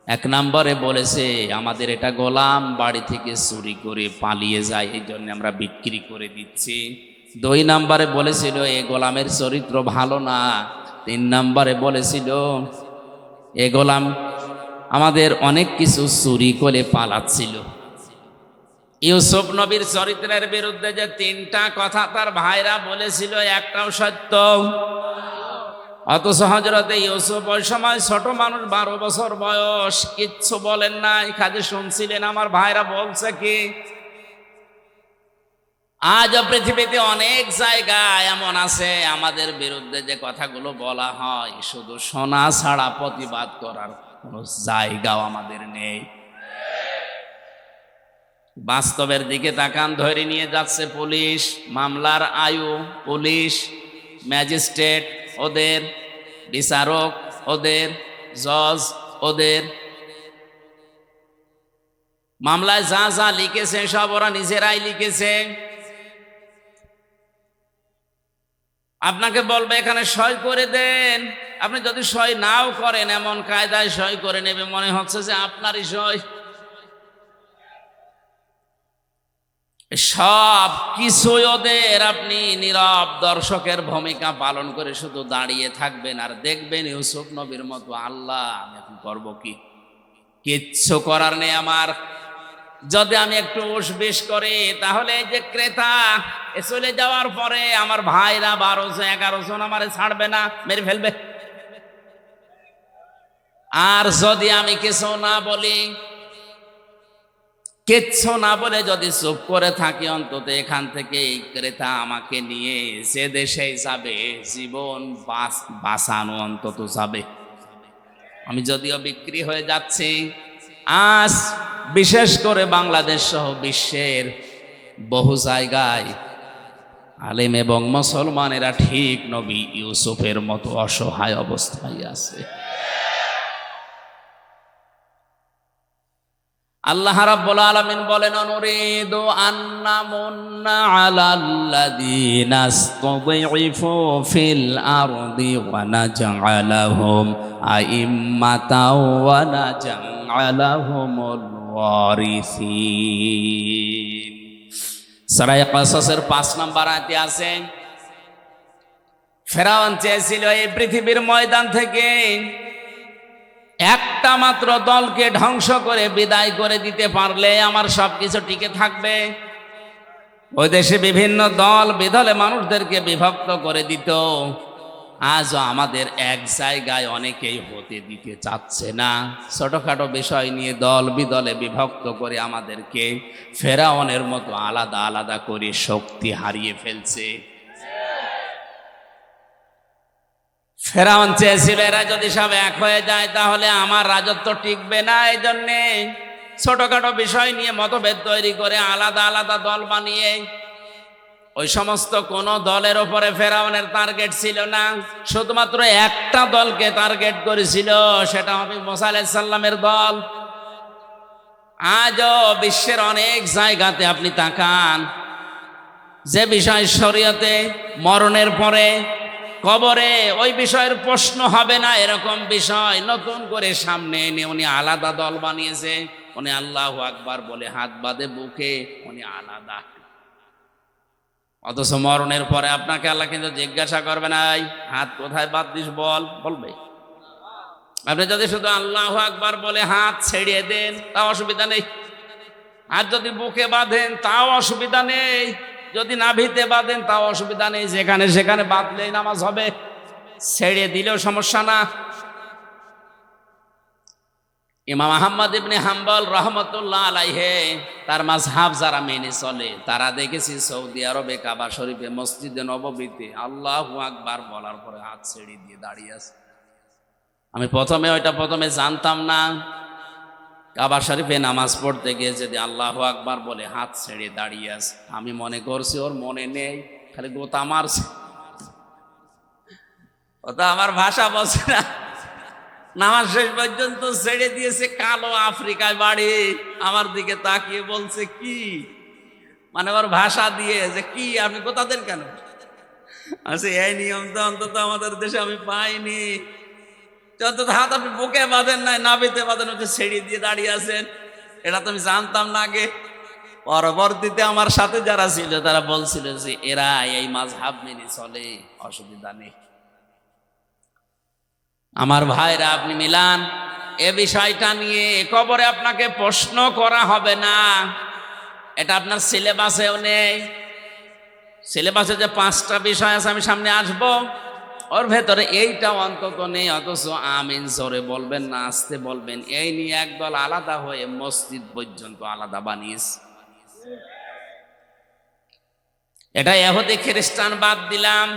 ১ নম্বরে বলেছে, আমাদের এটা গোলাম, বাড়ি থেকে চুরি করে পালিয়ে যায়, এই জন্য আমরা বিক্রি করে দিচ্ছি। ২ নম্বরে বলেছিল, এ গোলামের চরিত্র ভালো না। ৩ নম্বরে বলেছিল, এ গোলাম আমাদের অনেক কিছু চুরি করে পালাচ্ছিল। ইউসুফ নবীর চরিত্রের বিরুদ্ধে যে ৩টা কথা তার ভাইরা বলেছিল, একটাও সত্য। অথচ হযরতে ইউসুফ ওই সময় ছোট মানুষ, ১২ বছর বয়স, কিচ্ছু বলেন নাই, খালি শুনছিলেন আমার ভাইরা বলছে কি। আজও পৃথিবীতে অনেক জায়গায় এমন আছে, আমাদের বিরুদ্ধে যে কথাগুলো বলা হয়, শুধু শোনা ছাড়া প্রতিবাদ করার কোনো জায়গাও আমাদের নেই। বাস্তবের দিকে তাকান, ধরে নিয়ে যাচ্ছে পুলিশ, মামলার আয়ু পুলিশ, ম্যাজিস্ট্রেট ওদের, বিচারক ওদের, জজ ওদের। মামলায় যা যা লিখেছে সব ওরা নিজেরাই লিখেছে। আপনাকে বলবে এখানে সই করে দেন, আপনি যদি সই নাও করেন, এমন কায়দায় সই করে নেবে মনে হচ্ছে যে আপনারই সই। সব কিছুই ওদের আপনি নীরব দর্শকের ভূমিকা পালন করে শুধু দাঁড়িয়ে থাকবেন আর দেখবেন ইউসুফ নবীর মতো আল্লাহ আমি এখন করবো কি, কিচ্ছু করার নেই আমার। যদি আমি একটু উসবিস করি তাহলে এই যে ক্রেতা চলে যাওয়ার পরে আমার ভাইরা 12-11 জন আমারে ছাড়বে না, মেরে ফেলবে। আর যদি আমি কিছু না বলি, কিচ্ছু না বলে যদি চুপ করে থাকি, অন্তত এখান থেকে এই ক্রেতা আমাকে নিয়ে যে দেশে যাবে, জীবন বাঁচানো অন্তত যাবে। আমি যদিও বিক্রি হয়ে যাচ্ছি, আজ বিশেষ করে বাংলাদেশ সহ বিশ্বের বহু জায়গায় আলেম এবং মুসলমানেরা ঠিক নবী ইউসুফের মতো অসহায় অবস্থায় আছে। আল্লাহ রাব্বুল আলামিন বলেন, অনুরিদু আন্নামুন্না আলাল্লাযীনা ইসতাদঈফু ফিল আরদি ওয়া নাজআলাহুম আইম্মাতাও ওয়া নাজআলাহুমুল ওয়ারিসিন। সূরা কাসাসের 5 নম্বর আয়াতে আছে, ফেরাউন চেয়েছিল এই পৃথিবীর ময়দান থেকে একটা মাত্র দলকে ধ্বংস করে বিদায় করে দিতে পারলে আমার সবকিছু টিকে থাকবে। ওই দেশে বিভিন্ন দল বিদলে মানুষদেরকে বিভক্ত করে দিত। আজও আমাদের এক জায়গায় অনেকেই হতে দিতে চাচ্ছে না। ছোটখাটো বিষয় নিয়ে দল বিদলে বিভক্ত করে আমাদেরকে ফেরাউনের মতো আলাদা আলাদা করে শক্তি হারিয়ে ফেলছে। ফেরাউন চেয়েছিল এরা যদি সব এক হয়ে যায় তাহলে আমার রাজত্ব টিকবে না। এই জন্যে ছোটখাটো বিষয় নিয়ে মতভেদ তৈরি করে আলাদা আলাদা দল বানিয়ে, ওই সমস্ত কোন দলের ওপরে ফেরাউনের টার্গেট ছিল না, শুধুমাত্র একটা দলকে টার্গেট করেছিল, সেটা হবে মুসা আলাইহিস সালামের দল। আজও বিশ্বের অনেক জায়গাতে আপনি তাকান, যে বিষয় শরীয়তে মরণের পরে কবরে ওই বিষয়ের প্রশ্ন হবে না, এরকম বিষয় নতুন করে সামনে এনে উনি আলাদা দল বানিয়েছে। উনি আল্লাহু আকবার বলে হাত বাঁধে বুকে, উনি আলাদা। অথচ মরণের পরে আপনাকে আল্লাহ কিন্তু জিজ্ঞাসা করবে না, হাত কোথায় বাঁধছিস বলবে। আপনি যদি শুধু আল্লাহু আকবার বলে হাত ছেড়িয়ে দেন তাও অসুবিধা নেই, আর যদি বুকে বাঁধেন তাও অসুবিধা নেই, যদি নাভিতে বাঁধেন তাও অসুবিধা নেই, যেখানে সেখানে বাঁধলেই নামাজ হবে, ছেড়ে দিলেও সমস্যা না। ইমাম আহমদ ইবনে হাম্বল রহমতুল্লাহ আলাইহে তার মাযহাব যারা মেনে চলে তারা দেখেছি সৌদি আরবে কাবা শরীফে মসজিদে নববীতে আল্লাহু আকবার বলার পরে হাত ছেড়ে দিয়ে দাঁড়িয়ে আছে। আমি প্রথমে জানতাম না। কাবা শরীফে নামাজ পড়তে গিয়ে যদি আল্লাহু আকবার বলে হাত ছেড়ে দাঁড়িয়ে আছে, আমি মনে করছি ওর মনে নেই, খালি গোতা মারছে। ওটা আমার ভাষা বলছে না। নামাজ শেষ পর্যন্ত ছেড়ে দিয়েছে, কালো আফ্রিকায় বাড়ি, আমার দিকে তাকিয়ে বলছে কি, মানে ওর ভাষা দিয়ে যে কি আপনি গোতা দেন কেন? আচ্ছা, এই নিয়ম তো অন্তত আমাদের দেশে আমি পাইনি। যত হাত আপনি বুকে বাঁধেন নাই, নাভিতে বাঁধেন, হচ্ছে ছেড়ে দিয়ে দাঁড়িয়ে আছেন, এটা তো আমি জানতাম না আগে। পরবর্তীতে আমার সাথে যারা ছিল তারা বলছিল যে এরা এই মাযহাব মেনে চলে, অসুবিধা নেই। আমার ভাইরা, আপনি মিলান এ বিষয়টা নিয়ে কবরে আপনাকে প্রশ্ন করা হবে না, এটা আপনার সিলেবাসেও নেই। সিলেবাসে যে 5টা বিষয় আছে, আমি সামনে আসবো, ওর ভেতরে এইটা অন্তত নেই। অথচ আমিন জোরে বলবেন না আস্তে বলবেন, এই নিয়ে একদল আলাদা হয়ে মসজিদ পর্যন্ত আলাদা বানিয়েছে। এটা ইহুদি খ্রিস্টান বাদ দিলাম,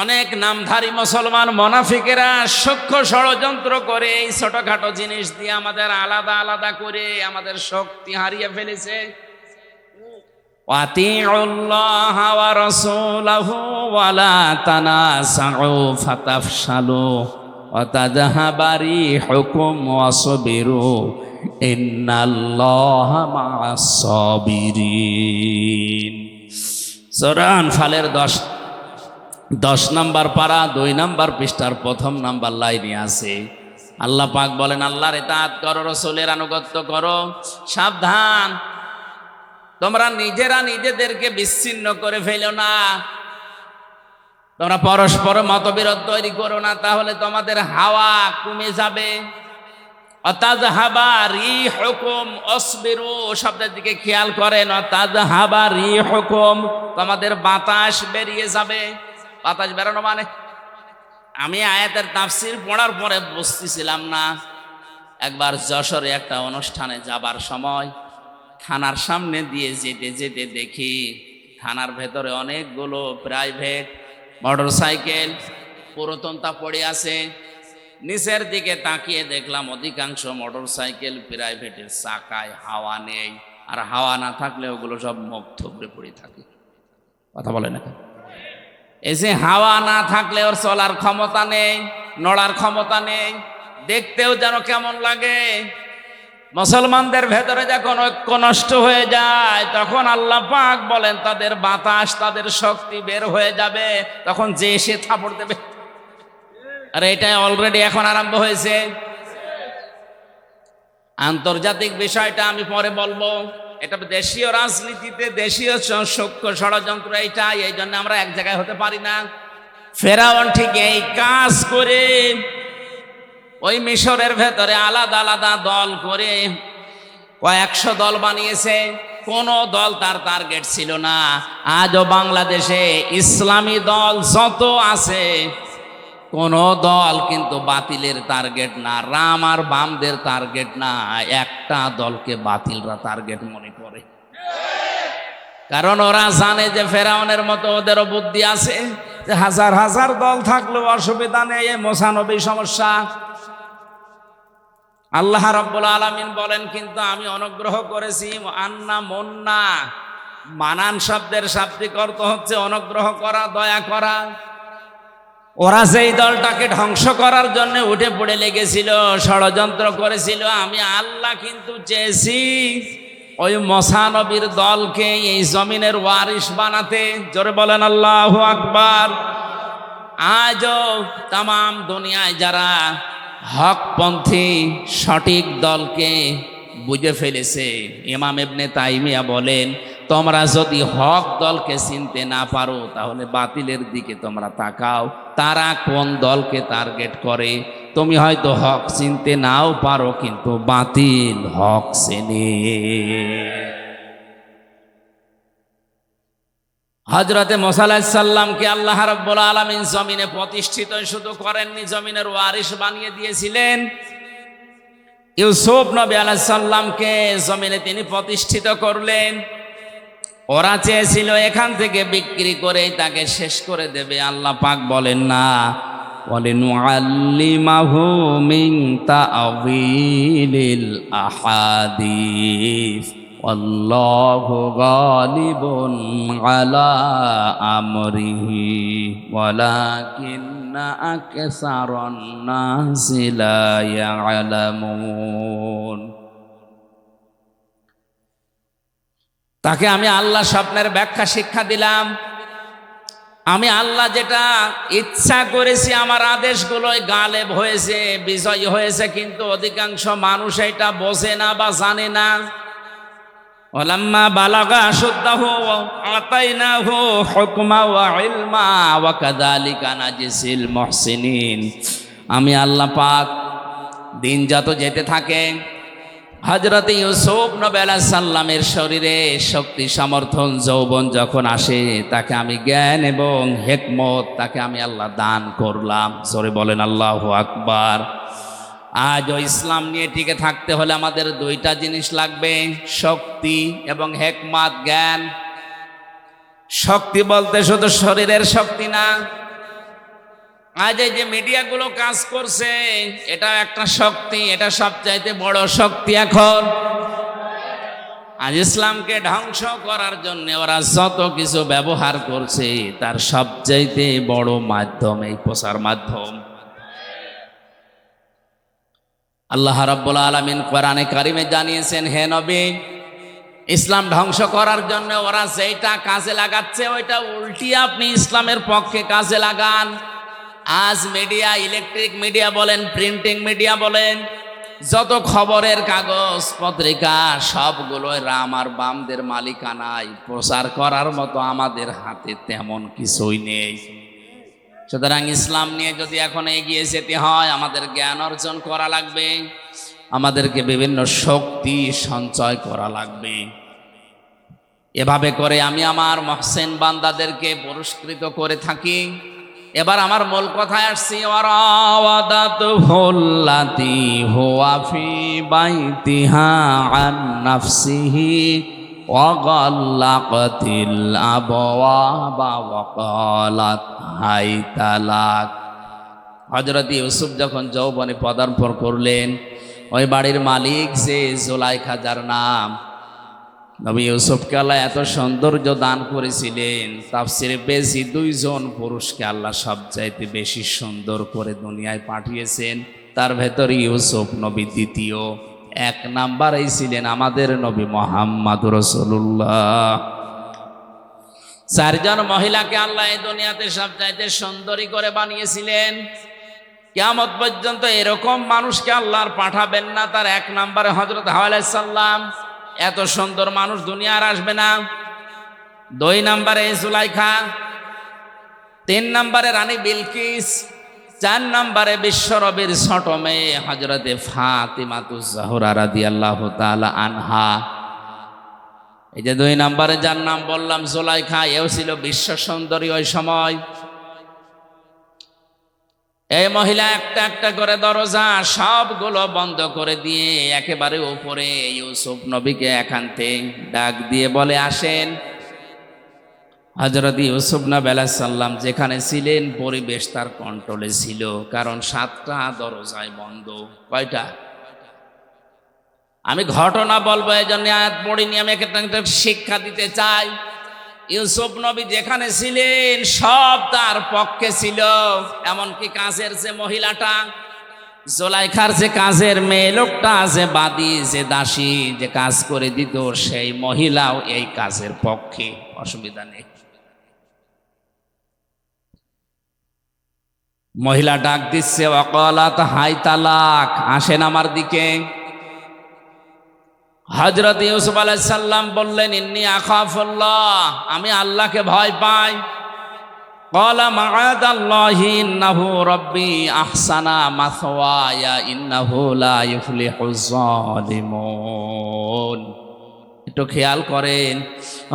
অনেক নামধারী মুসলমান মুনাফিকেরা সূক্ষ্ম ষড়যন্ত্র করে এই ছোটখাটো জিনিস দিয়ে আমাদের আলাদা আলাদা করে আমাদের শক্তি হারিয়ে ফেলেছে। ওয়াতিউল্লাহ ওয়া রাসূলাহু ওয়া লা তানাসাউ ফাতাফশালু ওয়া তাযহাবা রিহুকুম ওয়াসবিরু ইন্নাল্লাহা মা'আস সাবিরিন। সূরা আনফালের 10 নম্বর পারা 2 নম্বর পৃষ্ঠার 1ম নম্বর লাইনে আছে, আল্লাহ পাক বলেন, আল্লাহর ইতাআত করো, রাসূলের আনুগত্য করো, সাবধান তোমরা নিজেরা নিজেদেরকে বিচ্ছিন্ন করে ফেলো না, তোমরা পরস্পর মতবিরোধ তৈরি করো না, তাহলে তোমাদের হাওয়া কমে যাবে। অতাযহাবা রিহুকুম অসবিরু শব্দের দিকে খেয়াল করেন। অতাযহাবা রিহুকুম, তোমাদের বাতাস বেরিয়ে যাবে। বাতাস বেরোনো মানে, আমি আয়াতের তাফসীর পড়ার পরে বুঝতেছিলাম না। একবার যশোরে একটা অনুষ্ঠানে যাবার সময় থানার সামনে দিয়ে যেতে যেতে দেখি থানার ভেতরে অনেকগুলো প্রাইভেট মোটর সাইকেল পুরাতনতা পড়ে আছে। নিচের দিকে তাকিয়ে দেখলাম অধিকাংশ মোটর সাইকেল প্রাইভেটের চাকায় হাওয়া নেই, আর হাওয়া না থাকলে ওগুলো সব মুখ থুবড়ে পড়ে থাকে। কথা বলে না? এই যে হাওয়া না থাকলে ওর চলার ক্ষমতা নেই, নড়ার ক্ষমতা নেই, দেখতেও যেন কেমন লাগে। মুসলমানদের ভেতরে যখন ঐক্য নষ্ট হয়ে যায় তখন আল্লাহ পাক বলেন তাদের বাতাস, তাদের শক্তি বের হয়ে যাবে, তখন যে এসে থাপড় দেবে। আর এটা অলরেডি এখন আরম্ভ হয়েছে। আন্তর্জাতিক বিষয়টা আমি পরে বলবো, এটা দেশীয় রাজনীতিতে দেশীয় সূক্ষ্ম ষড়যন্ত্র এইটা, এই জন্য আমরা এক জায়গায় হতে পারি না। ফেরাউন ঠিক এই কাজ করে ওই মিশরের ভেতরে আলাদা আলাদা দল করে কয়েকশো দল বানিয়েছে, কোন দল তার টার্গেট ছিল না। আজও বাংলাদেশে ইসলামী দল যত আছে কোন দল কিন্তু বাতিলের টার্গেট না, রাম আর বামদের টার্গেট না, একটা দলকে বাতিলরা টার্গেট মনে করে। কারণ ওরা জানে যে ফেরাউনের মতো ওদেরও বুদ্ধি আছে, যে হাজার হাজার দল থাকলেও অসুবিধা নেই, মোসানবী সমস্যা। আল্লাহ রাব্বুল আলামিন বলেন কিন্তু আমি অনুগ্রহ করেছি। আন্না মন্না, মানান শব্দের শাব্দিক অর্থ হচ্ছে অনুগ্রহ করা, দয়া করা। ওরা যেই দলটাকে ধ্বংস করার জন্য উঠে পড়ে লেগেছিল, ষড়যন্ত্র করেছিল, আমি আল্লাহ কিন্তু চেয়েছি ওই মুসা নবীর দলকে এই জমিনের ওয়ারিশ বানাতে। জোরে বলেন আল্লাহু আকবার। আজও তামাম দুনিয়ায় যারা হকপন্থী সঠিক দলকে বুঝে ফেলেছে, ইমাম ইবনে তাইমিয়া বলেন তোমরা যদি হক দলকে চিনতে না পারো তাহলে বাতিলের দিকে তোমরা তাকাও, তারা কোন দলকে টার্গেট করে। তুমি হয়তো হক চিনতে নাও পারো, কিন্তু বাতিল হক চেনে। হযরতে মুসা আলাইহিস সালামকে আল্লাহ রাব্বুল আলামিন জমিনে প্রতিষ্ঠিত শুধু করেননি, জমিনের ওয়ারিশ বানিয়ে দিয়েছিলেন। ইউসুফ নবী আলাইহিস সালামকে জমিনে তিনি প্রতিষ্ঠিত করলেন। ওরা চেয়েছিল এখান থেকে বিক্রি করে তাকে শেষ করে দেবে, আল্লাহ পাক বলেন না, ওয়ালিনুআল্লিমাহু মিন তা'ওয়িলিল আহাদিস আল্লাহু গালিবুন আলা আমরিহি ওয়ালাকিন্না আকসারান নাসি লা ইয়ালামুন। তাকে আমি আল্লাহ স্বপ্নের ব্যাখ্যা শিক্ষা দিলাম। আমি আল্লাহ যেটা ইচ্ছা করেছি আমার আদেশগুলোই গালেব হয়েছে, বিজয় হয়েছে, কিন্তু অধিকাংশ মানুষ এটা বোঝে না বা জানে না। ওয়ালাম্মা বালাগা আশুদ্দাহু আতাইনাহু হুকমা ওয়া ইলমা ওয়া কাযালিকা নাজিসিল মুহসিনিন। আমি আল্লাহ পাক দিন যত যেতে থাকে, হযরত ইউসুফ নবী আলাইহিস সালামের শরীরে শক্তি সমর্থন যৌবন যখন আসে, তাকে আমি জ্ঞান এবং হিকমত তাকে আমি আল্লাহ দান করলাম। জোরে বলেন আল্লাহু আকবার। আজ ওই ইসলাম নিয়ে টিকে থাকতে হলে আমাদের দুইটা জিনিস লাগবে, শক্তি এবং হিকমত, জ্ঞান। শক্তি বলতে শুধু শরীরের শক্তি না, আজ এই যে মিডিয়াগুলো কাজ করছে এটা একটা শক্তি, এটা সবচাইতে বড় শক্তি। এখন আজ ইসলামকে ধ্বংস করার জন্য ওরা যত কিছু ব্যবহার করছে তার সবচাইতে বড় মাধ্যম এই প্রচার মাধ্যম। আল্লাহ রাব্বুল আলামিন কোরআনে কারিমে জানিয়েছেন, হে নবী, ইসলাম ধ্বংস করার জন্য ওরা যেটা কাজে লাগাচ্ছে ওইটা উল্টি আপনি ইসলামের পক্ষে কাজে লাগান। আজ মিডিয়া, ইলেকট্রিক মিডিয়া বলেন, প্রিন্টিং মিডিয়া বলেন, যত খবরের কাগজ পত্রিকা সবগুলো রাম আর বামদের মালিকানায়, প্রচার করার মতো আমাদের হাতে তেমন কিছুই নেই। সুতরাং ইসলাম নিয়ে যদি এখন এগিয়ে যেতে হয়, আমাদের জ্ঞান অর্জন করা লাগবে, আমাদেরকে বিভিন্ন শক্তি সঞ্চয় করা লাগবে। এভাবে করে আমি আমার মহসেন বান্দাদেরকে পুরস্কৃত করে থাকি। এবার আমার মূল কথায় আসছি। ওয়ারাওয়াদাতুহুল্লাতী হুয়া ফি বাইতিহা আন নাফসিহি ওয়া গাল্লাকাতিল আবওয়াবা ওয়া ক্বালাত হাইতা লাক। হযরত ইউসুফ যখন যৌবনে পদার্পণ করলেন, ওই বাড়ির মালিক যে জুলাইখা, যার নাম, নবী ইউসুফকে আল্লাহ এত সৌন্দর্য দান করেছিলেন। তাফসিরে পেয়েছি দুইজন পুরুষকে আল্লাহ সবচাইতে বেশি সুন্দর করে দুনিয়ায় পাঠিয়েছেন। তার ভেতর ইউসুফ নবী দ্বিতীয়, এক নাম্বারেই ছিলেন আমাদের নবী মুহাম্মদ রাসূলুল্লাহ। চারজন মহিলাকে আল্লাহ এই দুনিয়াতে সবচাইতে সুন্দরী করে বানিয়েছিলেন। কিয়ামত পর্যন্ত এরকম মানুষকে আল্লাহ আর পাঠাবেন না। তার এক নাম্বারে হযরত হাওয়া আলাইহিস সালাম। এত সুন্দর মানুষ দুনিয়া আর আসবে না। দুই নাম্বারে জুলাইখা, তিন নাম্বারে রানী বিলকিস, চার নাম্বারে বিশ্বনবীর ছোট মেয়ে হযরতে ফাতিমাতুজ জাহরা রাদিয়াল্লাহু তাআলা আনহা। এই যে দুই নাম্বারে যার নাম বললাম জুলাইখা, এও ছিল বিশ্ব সুন্দরী ওই সময়। এই মহিলা একটা একটা করে দরজা সবগুলো বন্ধ করে দিয়ে একেবারে উপরে ইউসুফ নবীকে একান্তে ডাক দিয়ে বলে, আসেন। হযরত ইউসুফ নবী আলাইহিস সালাম যেখানে ছিলেন পরিবেশ তার কন্ট্রোলে ছিল, কারণ 7টা দরজায় বন্ধ। কয়টা? আমি ঘটনা বলবো, এই জন্য আয়াত পড়িনি, আমি একটা শিক্ষা দিতে চাই। ইউসুফ নবী যেখানে ছিলেন সব তার পক্ষে ছিল, এমনকি কাজের যে মহিলাটা, জুলাইখার যে কাজের মেয়ে লোকটা, যে বাদী, যে দাসী, যে কাজ করে দিত, সেই মহিলাও এই কাজের পক্ষে, অসুবিধা নেই। মহিলা ডাক দিচ্ছে, ওয়াকালাত হাইতা লাক, আসেন আমার দিকে। হযরত ইউসুফ আলাইহিস সালাম বললেন, ইন্নী আখাফুল্লাহ, আমি আল্লাহকে ভয় পাই। ক্বালা মাআদাল্লাহি ইন্নাহু রাব্বি আহসানা মাসওয়ায়া ইন্নাহু লা ইফলিহুজ জালিমুন। একটু খেয়াল করেন,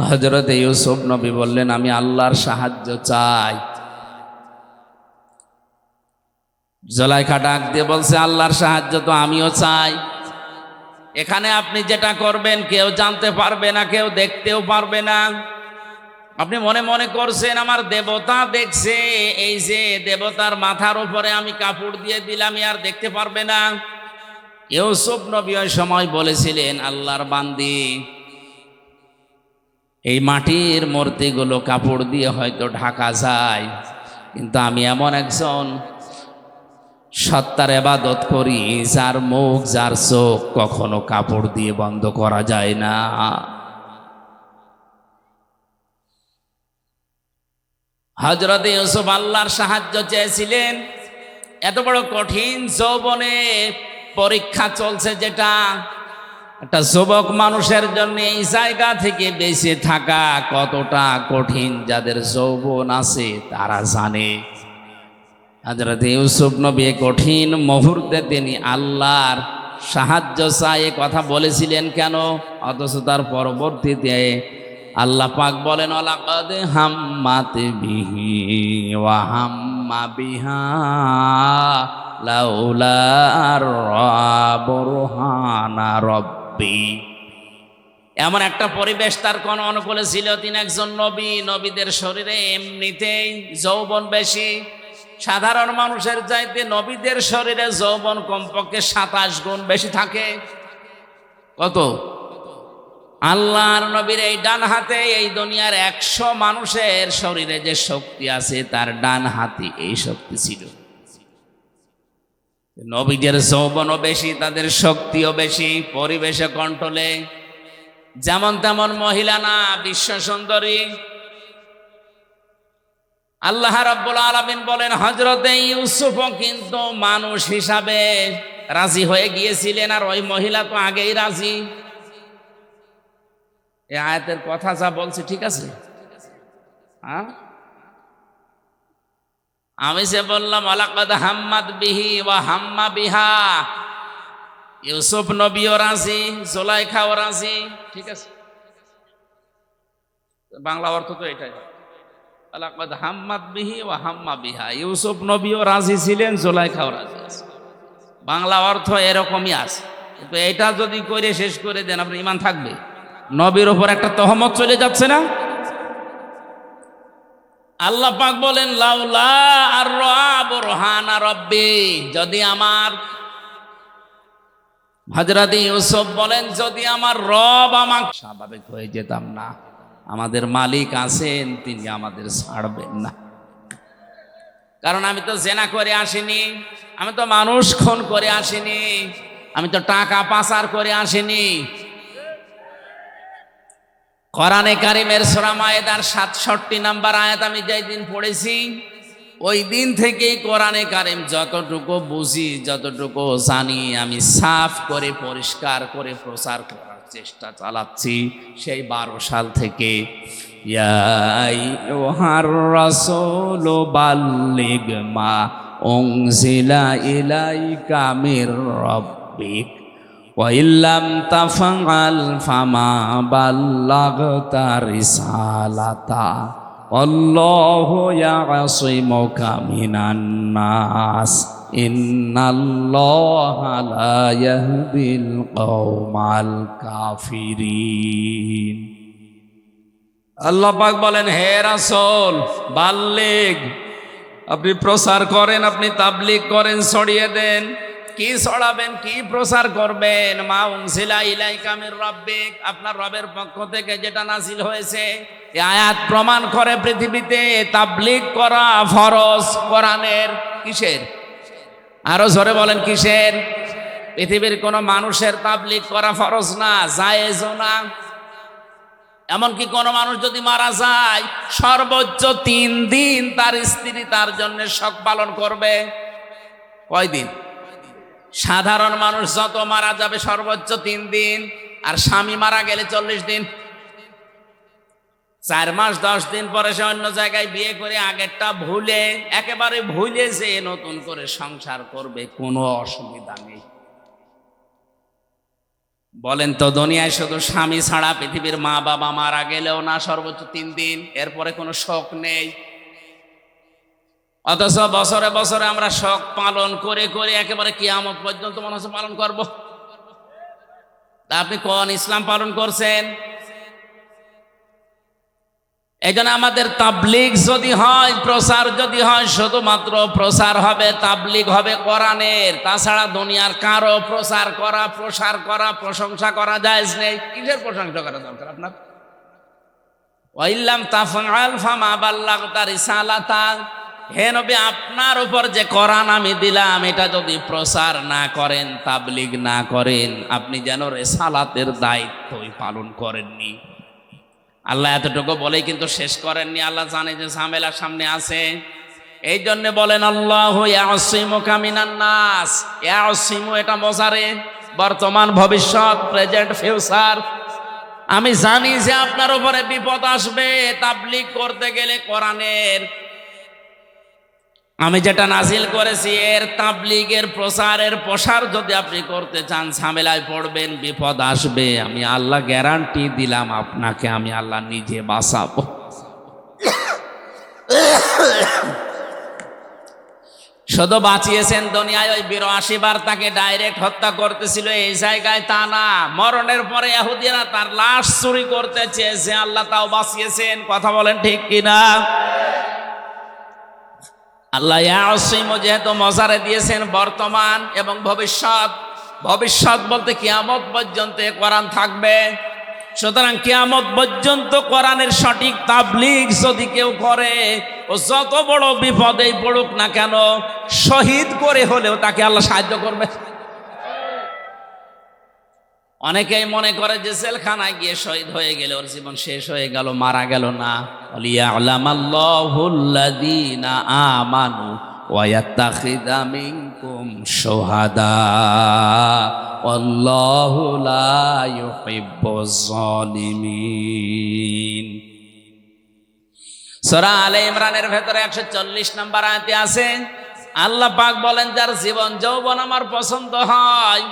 হযরত ইউসুফ নবী বললেন, আমি আল্লাহর সাহায্য চাই। জুলাইখা ডাক দিয়ে বলছে, আল্লাহর সাহায্য তো আমিও চাই। এখানে আপনি যেটা করবেন কেউ জানতে পারবে না, কেউ দেখতেও পারবে না। আপনি মনে মনে করছেন আমার দেবতা দেখছে, এই যে দেবতার মাথার উপরে আমি কাপড় দিয়ে দিলাম, আর দেখতে পারবে না। ইউসুফ নবী ওই সময় বলেছিলেন, আল্লাহর বান্দি, এই মাটির মূর্তিগুলো কাপড় দিয়ে হয়তো ঢাকা যায়, কিন্তু আমি এমন একজন সত্তার ইবাদত করি যার মুখ, যার চোখ কখনো কাপড় দিয়ে বন্ধ করা যায় না। হযরত ইউসুফ আল্লাহর সাহায্য চেয়েছিলেন। এত বড় কঠিন যৌবনে পরীক্ষা চলছে, যেটা একটা যুবক মানুষের জন্য এই জায়গা থেকে বেঁচে থাকা কতটা কঠিন, যাদের যৌবন আছে তারা জানে। হযরত ইউসুফ নবী কঠিন মুহূর্তে তিনি আল্লাহর সাহায্য চাই কথা বলেছিলেন কেন? অথচ তার পরবর্তীতে আল্লাহ পাক বলেন, ওয়ালাকাদ হাম্মাত বিহি ওয়া হাম্মা বিহা লাউলা বুরহানা রাব্বি। এমন একটা পরিবেশ তার কোন অনুকূলে ছিল। তিনি একজন নবী, নবীদের শরীরে এমনিতেই যৌবন বেশি। সাধারণ মানুষের চাইতে নবীদের শরীরে যৌবন কমপক্ষে 27 গুণ বেশি থাকে। কত? আল্লাহর নবীর এই ডান হাতে এই দুনিয়ার 100 মানুষের শরীরে যে শক্তি আছে তার ডান হাতে এই শক্তি ছিল। নবীদের যৌবনও বেশি, তাদের শক্তিও বেশি, পরিবেশে কন্ট্রোলে। যেমন তেমন মহিলা না, বিশ্ব সুন্দরী। আল্লাহ রাব্বুল আলামিন বলেন, হযরতে ইউসুফও কিন্তু মানুষ হিসাবে রাজি হয়ে গিয়েছিলেন, আর ওই মহিলা তো আগেই রাজি। এই আয়াতের কথা যা বলছে ঠিক আছে? হ্যাঁ, আমি যে বললাম আলাকাদ হাম্মাদ বিহি ওয়া হাম্মা বিহা, ইউসুফ নবীও রাজি, জুলাইখাও রাজি, ঠিক আছে? বাংলা অর্থ তো এটাই, আলাকাদ হাম্মাদ বিহি ওয়া হাম্মা বিহা, ইউসুফ নবীও রাজি ছিলেন, জুলাইখাও রাজি আছে। বাংলা অর্থ এরকমই আছে, কিন্তু এটা যদি করে শেষ করে দেন আপনার ঈমান থাকবে? নবীর উপর একটা তহমত চলে যাচ্ছে না? আল্লাহ পাক বলেন লাউলা আর বুরহানা রব্বি, যদি আমার, হযরত ইউসুফ বলেন যদি আমার রব আমাকে, স্বাভাবিক হয়ে যেতাম না। আমাদের মালিক আছেন, তিনি আমাদের ছাড়বেন না। কারণ আমি তো জেনা করে আসিনি, আমি তো মানুষ খুন করে আসিনি, আমি তো টাকা পাচার করে আসিনি। কোরআনে কারিমের সূরা মায়েদার 67 নম্বর আয়াত আমি যেই দিন পড়েছি, ওই দিন থেকেই কোরআনে কারিম যতটুকু বুঝি, যতটুকু জানি, আমি সাফ করে পরিষ্কার করে প্রচার করার চেষ্টা চালাচ্ছি সেই 12 সাল থেকে। ইয়া আইয়ুহার রাসূলু বাল্লিগ মা উনজিলা ইলাইকা মির রাব্বিক ওয়া ইল্লাম তাফআল ফামা বাল্লাগতা রিসালাতা আল্লাহু ইয়াসিমুকা মিনান নাস ইন্নাল্লাহা লা ইয়াহদিল কওমাল কাফিরিন। আল্লাহ পাক বলেন, হে রাসূল বাল্লিগ, আপনি প্রচার করেন, আপনি তাবলীগ করেন, ছড়িয়ে দেন। কি ছড়াবেন, কি প্রচার করবেন? মা উনজিলা ইলাইকা মির রাব্বিক, আপনার রবের পক্ষ থেকে যেটা নাযিল হয়েছে। এই আয়াত প্রমাণ করে পৃথিবীতে তাবলীগ করা ফরজ কোরআনের। কিসের? আরো জোরে বলেন কিসের? পৃথিবীর কোন মানুষের তাবলীগ করা ফরজ না, জায়েজও না। এমনকি কোন মানুষ যদি মারা যায়, সর্বোচ্চ 3 দিন তার স্ত্রী তার জন্য শোক পালন করবে। কয়দিন? সাধারণ মানুষ যত মারা যাবে সর্বোচ্চ 3 দিন, আর স্বামী মারা গেলে 40 দিন। 4 মাস 10 দিন পরে সে অন্য জায়গায় বিয়ে করে আগেরটা ভুলে, একেবারে ভুলে যে নতুন করে সংসার করবে, কোনো অসুবিধা নেই। বলেন তো, দুনিয়ায় শুধু স্বামী ছাড়া পৃথিবীর মা বাবা মারা গেলেও না সর্বোচ্চ 3 দিন, এরপরে কোনো শোক নেই। অথচ বছরে বছরে আমরা শোক পালন করে করে একেবারে কিয়ামত পর্যন্ত মনে হচ্ছে পালন করব। তা আপনি কোন ইসলাম পালন করছেন? এই জন্য আমাদের তাবলীগ যদি হয়, প্রচার যদি হয়, শুধুমাত্র প্রচার হবে, তাবলীগ হবে কোরআনের। তাছাড়া দুনিয়ার কারো প্রচার করা, প্রসার করা, প্রশংসা করা জায়েজ নেই। কিসের প্রশংসা করা দরকার আপনার? ওয়া ইল্লাম তাফআল ফামা বাল্লাগতা রিসালাতা, হে নবী, আপনার উপর যে কোরআন আমি দিলাম, এটা যদি প্রচার না করেন, তাবলীগ না করেন, আপনি যেন রিসালাতের দায়িত্বই পালন করেননি। আল্লাহ এতটুকু বলেই কিন্তু শেষ করেননি। আল্লাহ জানে যে ঝামেলা সামনে আছে, এই জন্য বলেন আল্লাহু ইয়াসিমুকা মিনান নাস। ইয়াসিমু এটা মোজারে, বর্তমান, ভবিষ্যৎ, প্রেজেন্ট, ফিউচার। আমি জানি যে আপনার উপরে বিপদ আসবে তাবলীগ করতে গেলে কোরআনের। আমি যেটা নাজিল করেছি এর তাবলীগের প্রচারের প্রসার যদি আপনি করতে চান, ঝামেলায় পড়বেন, বিপদ আসবে। আমি আল্লাহ গ্যারান্টি দিলাম আপনাকে, আমি আল্লাহ নিজে বাঁচাবো। শুধু বাঁচিয়েছেন দুনিয়ায়, ওই 82 বার তাকে ডাইরেক্ট হত্যা করতেছিল, এই জায়গায় তা না। মরণের পরে ইহুদিরা তার লাশ চুরি করতে চেয়েছে, আল্লাহ তাও বাঁচিয়েছেন। কথা বলেন ঠিক কিনা? আল্লাহ ইয়াসিমু যেহেতু মজারে দিয়েছেন বর্তমান এবং ভবিষ্যৎ, ভবিষ্যৎ বলতে কিয়ামত পর্যন্ত কোরআন থাকবে। সুতরাং কিয়ামত পর্যন্ত কোরআনের সঠিক তাবলীগ যদি কেউ করে, ও যত বড় বিপদেই পড়ুক না কেন, শহীদ করে হলেও তাকে আল্লাহ সাহায্য করবে। অনেকেই মনে করে যে জেলখানায় গিয়ে শহীদ হয়ে গেলে ওর জীবন শেষ হয়ে গেল, মারা গেল না। লিয়ালামাল্লাহুল্লাযীনা আমানু ওয়ায়াত্তাখিযা মিনকুম শুহাদা আল্লাহু লা ইউহিব্বুজ জালিমিন। সূরা আলে ইমরানের ভেতরে 140 নম্বর আয়াতে আছে, আল্লাহ পাক বলেন, যার জীবন যৌবন আমার পছন্দ হয়,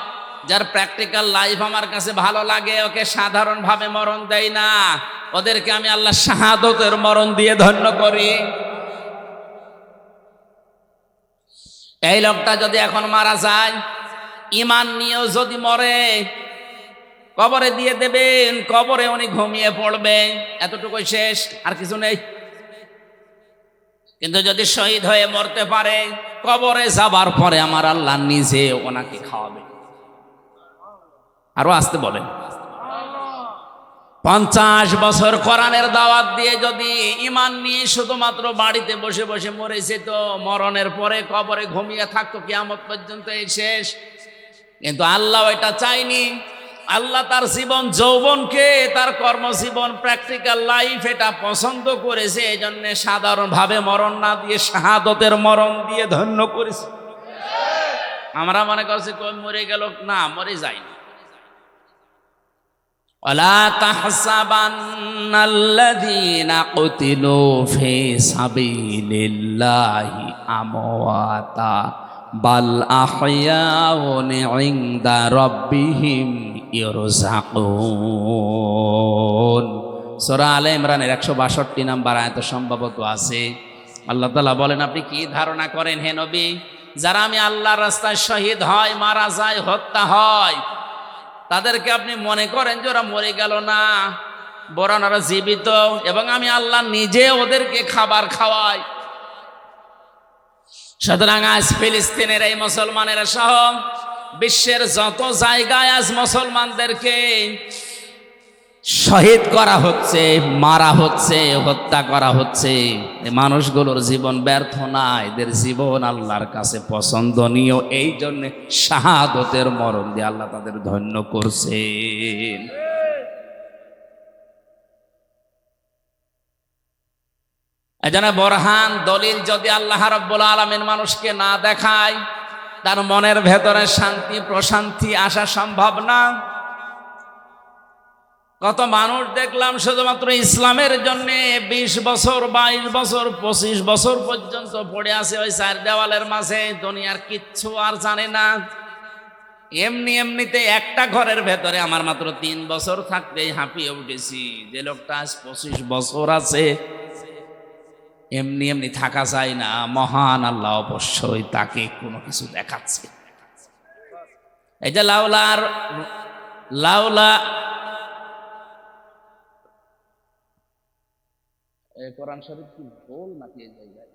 যার প্র্যাকটিক্যাল লাইফ আমার কাছে ভালো লাগে, ওকে সাধারণভাবে মরণ দেয় না, ওদেরকে আমি আল্লাহ শাহাদতের মরণ দিয়ে ধন্য করি। এই লোকটা যদি এখন মারা যায়, ঈমান নিয়েও যদি মরে, কবরে দিয়ে দেবেন, কবরে উনি ঘুমিয়ে পড়বে, এতটুকুই শেষ, আর কিছু নেই। কিন্তু যদি শহীদ হয়ে মরতে পারে, কবরে যাবার পরে আমার আল্লাহ নিজে ওনাকে খাওয়াবে। আরো আসতে বলেন, 50 বছর কোরআনের দাওয়াত দিয়ে যদি ঈমান নিয়ে শুধুমাত্র বাড়িতে বসে বসে মরেছে, তো মরণের পরে কবরে ঘুমিয়ে থাকতো কিয়ামত পর্যন্ত, এই শেষ। কিন্তু আল্লাহ এটা চাইনি। আল্লাহ তার জীবন যৌবনকে, তার কর্মজীবন, প্র্যাকটিক্যাল লাইফ এটা পছন্দ করেছে, এই জন্য সাধারণভাবে মরণ না দিয়ে শাহাদতের মরণ দিয়ে ধন্য করেছে। আমরা মনে করছি কই মরে গেল, না, মরে যায়নি। ওয়ালা তাহসাবান্নাল্লাযীনা কুতিলু ফি সাবিলিল্লাহি আমওয়াতা বাল আহইয়াউন ইনদা রাব্বিহিম ইরযাকুন। সূরা আলে ইমরানের 162 নম্বর আয়াতে সম্ভবত আছে। আল্লাহ তাআলা বলেন, আপনি কি ধারণা করেন হে নবী, যারা আমি আল্লাহর রাস্তায় শহীদ হয়, মারা যায়, হত্যা হয়, তাদেরকে আপনি মনে করেন যে ওরা মরে গেল না, বরং ওরা জীবিত, এবং আমি আল্লাহ নিজে ওদেরকে খাবার খাওয়াই। সুতরাং আজ ফিলিস্তিনের এই মুসলমানেরা সহ বিশ্বের যত জায়গায় আজ মুসলমানদেরকে শহীদ করা হচ্ছে, মারা হচ্ছে, হত্যা করা হচ্ছে, এই মানুষগুলোর জীবন ব্যর্থ না, এদের জীবন আল্লাহর কাছে পছন্দনীয়, এই জন্য শাহাদতের মরণ দিয়ে আল্লাহ তাদের ধন্য করছেন। এজন্য বরহান, দলিল যদি আল্লাহ রাব্বুল আলামিন মানুষকে না দেখায়, তার মনের ভেতরে শান্তি প্রশান্তি আসা সম্ভব না। কত মানুষ দেখলাম শুধুমাত্র ইসলামের জন্য 20 বছর, 22 বছর, 25 বছর পর্যন্ত পড়ে আছে ওই চার দেওয়ালের মাঝে, দুনিয়ার কিচ্ছু আর জানে না। এমনিতে একটা ঘরের ভেতরে আমার মাত্র 3 বছর থাকতেই হাঁপিয়ে উঠেছি। যে লোকটা আজ 25 বছর আছে, এমনি থাকা যায় না। মহান আল্লাহ অবশ্যই তাকে কোনো কিছু দেখাচ্ছে। এই যে লাউলা কোরআন শরীফ কি বল নাকি এই জায়গায়,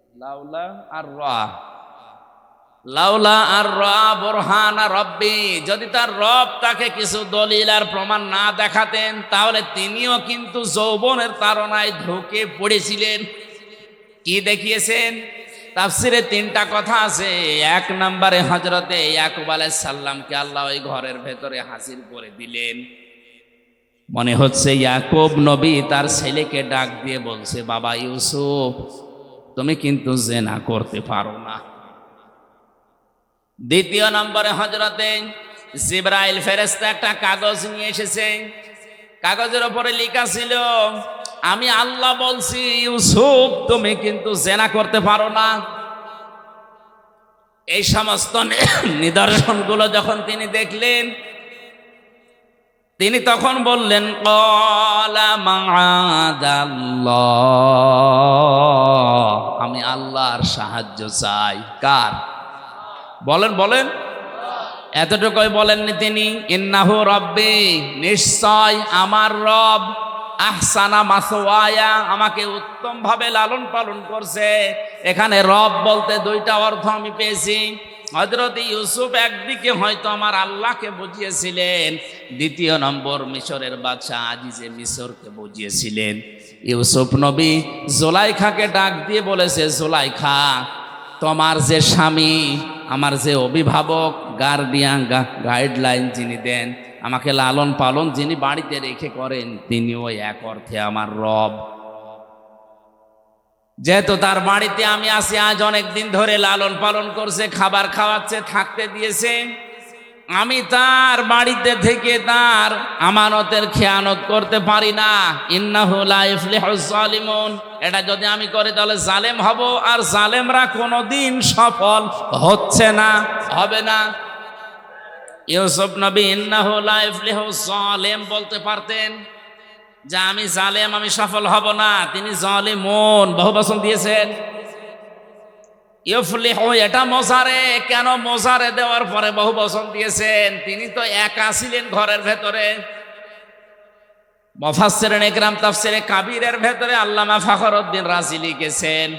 লাউলা আর রা বুরহানা রব্বি, যদি তার রব তাকে কিছু দলিল আর প্রমাণ না দেখাতেন, তাহলে তিনিও কিন্তু যৌবনের তাড়নায় ঢুকে পড়েছিলেন। কি দেখিয়েছেন? তাফসিরে 3টা কথা আছে। 1 নম্বরে হযরতে ইয়াকুব আলাইহিস সালামকে আল্লাহ ওই ঘরের ভেতরে হাজির করে দিলেন। মনে হচ্ছে ইয়াকুব নবী তার ছেলেকে ডাক দিয়ে বলছে, বাবা ইউসুফ, তুমি কিন্তু জিনা করতে পারো না। 2 নম্বরে হযরতে জিবরাইল ফেরেশতা একটা কাগজ নিয়ে এসেছে। কাগজের উপরে লেখা ছিল, আমি আল্লাহ বলছি ইউসুফ তুমি কিন্তু জিনা করতে পারো না। এই সমস্ত নিদর্শনগুলো যখন তিনি দেখলেন, তিনি তখন বললেন, ক্বালা মাআদাল্লাহ, আমি আল্লাহর সাহায্য চাই। কার? বলেন এতটুকুই বলেননি তিনি, ইন্নাহু রাব্বি, নিশ্চয় আমার রব, আহসানা মাসওয়ায়া, আমাকে উত্তম ভাবে লালন পালন করছে। এখানে রব বলতে 2টা অর্থ আমি পেয়েছি। হযরত ইউসুফ একদিকে হয়তো আমার আল্লাহকে বুঝিয়েছিলেন, 2 নম্বর মিশরের বাদশা আজিজে মিশরকে বুঝিয়েছিলেন। ইউসুফ নবী জুলাইখাকে ডাক দিয়ে বলেছে, জুলাইখা, তোমার যে স্বামী, আমার যে অভিভাবক, গার্ডিয়ান, গাইডলাইন যিনি দেন, আমাকে লালন পালন যিনি বাড়িতে রেখে করেন, তিনিও এক অর্থে আমার রব। যেহেতু তার বাড়িতে আমি আছি আজ অনেক দিন ধরে, লালন পালন করছে, খাবার খাওয়াচ্ছে, থাকতে দিয়েছে, আমি তার বাড়িতে থেকে তার আমানতের খেয়ানত করতে পারি না। ইন্নাহু লা ইফলিহুজ জালিমুন, এটা যদি আমি করি তাহলে জালেম হব, আর জালেমরা কোনোদিন সফল হচ্ছে না, হবে না। ইউসুফ নবী ইন্নাহু লা ইফলিহুজ জালিম বলতে পারতেন যে আমি জালেম, আমি সফল হব না। তিনি জালিমুন বহু বচন দিয়েছেন। ইফলিহু এটা মোজারে, কেন মোজারে দেওয়ার পরে বহু বচন দিয়েছেন? তিনি তো একা ছিলেন ঘরের ভেতরে। মুফাসসিরিন ইকরাম তাফসিরে কাবীরের ভেতরে আল্লামা ফখরউদ্দীন রাজি লিখেছেন,